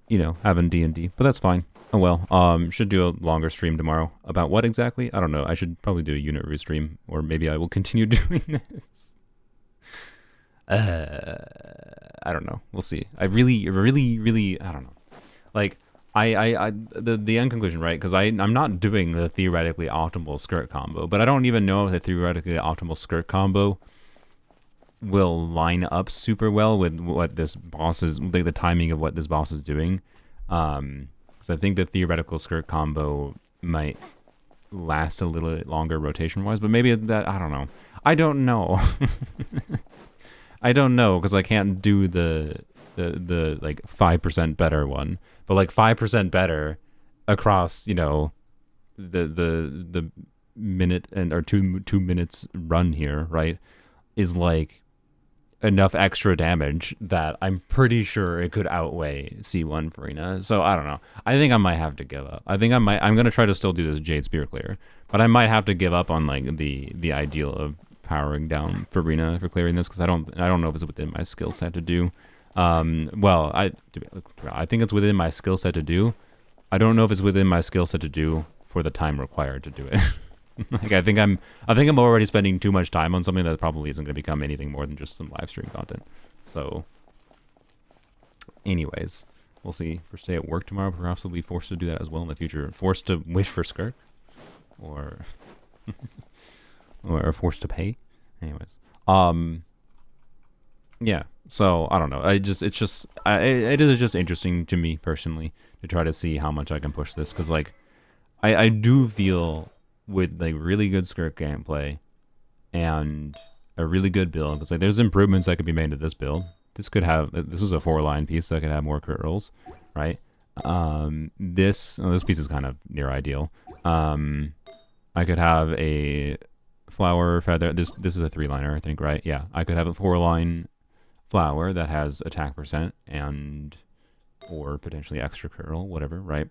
you know, having D&D, but that's fine. Oh well. Should do a longer stream tomorrow. About what exactly? I don't know. I should probably do a unit review stream, or maybe I will continue doing this. I don't know. We'll see. I really, I don't know. Like, the end conclusion, right? Because I'm not doing the theoretically optimal Skirk combo, but I don't even know if the theoretically optimal Skirk combo will line up super well with what this boss is, like the timing of what this boss is doing. Because I think the theoretical Skirk combo might last a little bit longer rotation-wise, but maybe that, I don't know. I don't know. I don't know, because I can't do the like 5% better one, but like 5% better across, you know, the minute and or two minutes run here, right, is like enough extra damage that I'm pretty sure it could outweigh C1 Farina. So I don't know. I think I might have to give up. I'm gonna try to still do this Jade Spear clear, but I might have to give up on like the ideal of powering down Farina for clearing this, because I don't know if it's within my skill set to do. Well, I think it's within my skill set to do. I don't know if it's within my skill set to do for the time required to do it. Like I think I'm already spending too much time on something that probably isn't going to become anything more than just some live stream content. So, anyways, we'll see. First day at work tomorrow, perhaps I'll be forced to do that as well in the future. Forced to wish for Skirk, or or forced to pay. Anyways, yeah. So I don't know. It is just interesting to me personally to try to see how much I can push this, because like I do feel with like really good Skirk gameplay and a really good build, because like there's improvements that could be made to this build. This was a 4-line piece, so I could have more crit rolls, right? This piece is kind of near ideal. I could have a flower feather. This is a 3-liner, I think, right? Yeah, I could have a 4-line flower that has attack percent and or potentially extra crit roll, whatever, right?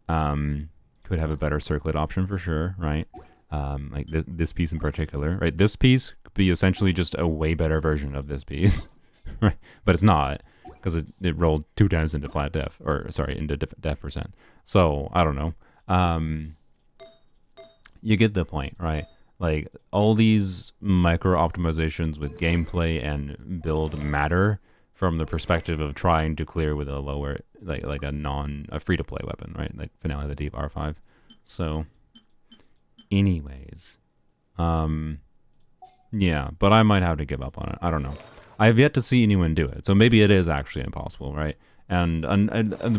Could have a better circlet option for sure, right? Like this piece in particular, right? This piece could be essentially just a way better version of this piece, right? But it's not, because it rolled 2 times into flat def, or sorry, into def percent. So I don't know. You get the point, right? Like all these micro optimizations with gameplay and build matter from the perspective of trying to clear with a lower, like a free to play weapon, right? Like Finale of the Deep R5. So, anyways, yeah, but I might have to give up on it. I don't know. I have yet to see anyone do it, so maybe it is actually impossible, right? And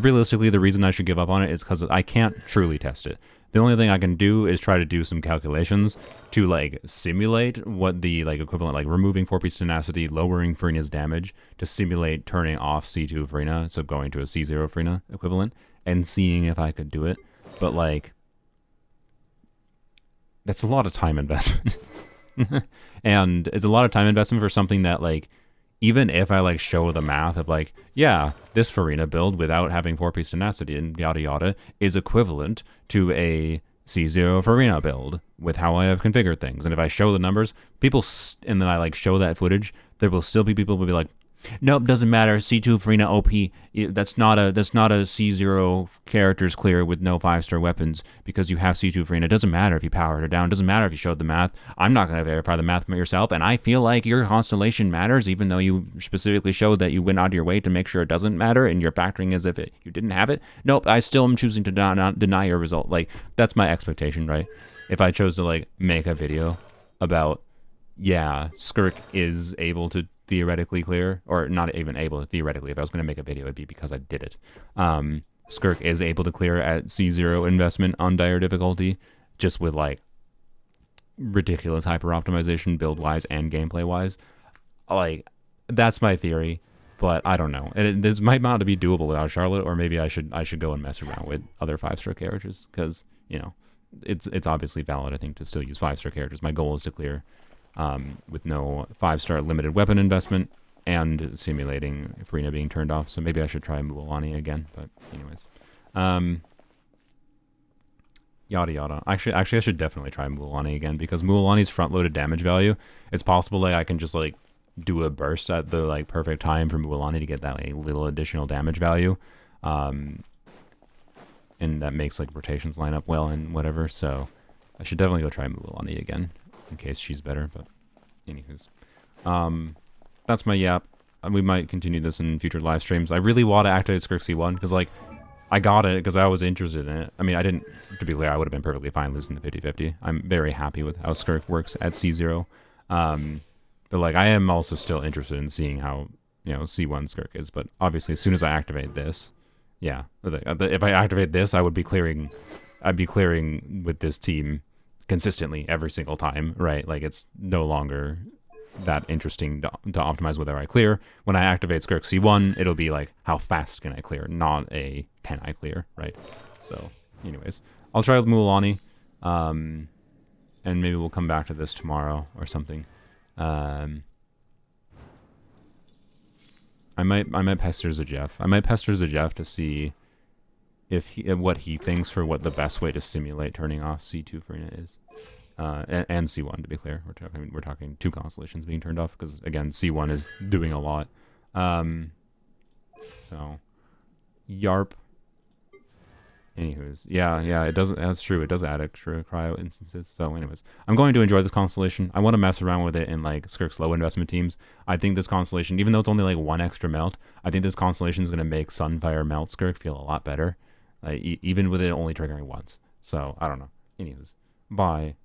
realistically, the reason I should give up on it is because I can't truly test it. The only thing I can do is try to do some calculations to like simulate what the like equivalent, like removing 4-piece tenacity, lowering Farina's damage to simulate turning off C2 Farina, so going to a C0 Farina equivalent, and seeing if I could do it. But like, that's a lot of time investment. And it's a lot of time investment for something that like, even if I like show the math of like, yeah, this Farina build without having 4-piece tenacity and yada yada is equivalent to a C0 Farina build with how I have configured things. And if I show the numbers, and then I like show that footage, there will still be people who will be like, Nope, doesn't matter. C2 Farina OP. That's not a C0 characters clear with no 5-star weapons because you have C2 Farina. It doesn't matter if you powered her down. It doesn't matter if you showed the math. I'm not going to verify the math yourself, and I feel like your constellation matters, even though you specifically showed that you went out of your way to make sure it doesn't matter, and you're factoring as if you didn't have it. Nope, I still am choosing to not deny your result. Like, that's my expectation, right? If I chose to, like, make a video about, yeah, Skirk is able to theoretically clear, or not even able to theoretically. If I was going to make a video, it'd be because I did it. Skirk is able to clear at C0 investment on dire difficulty, just with like ridiculous hyper optimization build wise and gameplay wise. Like, that's my theory, but I don't know. And this might not be doable without Charlotte, or maybe I should go and mess around with other 5-star characters because, you know, it's obviously valid, I think, to still use 5-star characters. My goal is to clear with no 5-star limited weapon investment and simulating Farina being turned off. So maybe I should try Mualani again. But anyways, yada yada. Actually, I should definitely try Mualani again because Mualani's front-loaded damage value. It's possible that I can just like do a burst at the like perfect time for Mualani to get that like little additional damage value, and that makes like rotations line up well and whatever. So I should definitely go try Mualani again, in case she's better, but anywho's. That's my yap. We might continue this in future live streams. I really want to activate Skirk C1 because, like, I got it because I was interested in it. I mean, I didn't, to be clear, I would have been perfectly fine losing the 50-50. I'm very happy with how Skirk works at C0. But, like, I am also still interested in seeing how, you know, C1 Skirk is. But obviously, as soon as I activate this, yeah, if I activate this, I'd be clearing with this team consistently every single time, right? Like, it's no longer that interesting to optimize whether I clear. When I activate Skirk C1, it'll be like, how fast can I clear, not a can I clear, right? So, anyways, I'll try with Mualani, and maybe we'll come back to this tomorrow or something. I might pester Zajeff. I might pester Zajeff to see if what he thinks for what the best way to simulate turning off C2 Farina is. And C1, to be clear. We're talking 2 constellations being turned off, because, again, C1 is doing a lot. So, YARP. Anywho's, yeah, it does, that's true. It does add extra cryo instances. So, anyways, I'm going to enjoy this constellation. I want to mess around with it in, like, Skirk's low investment teams. I think this constellation, even though it's only, like, 1 extra melt, I think this constellation is going to make Sunfire melt Skirk feel a lot better, even with it only triggering once. So, I don't know. Anyways, bye.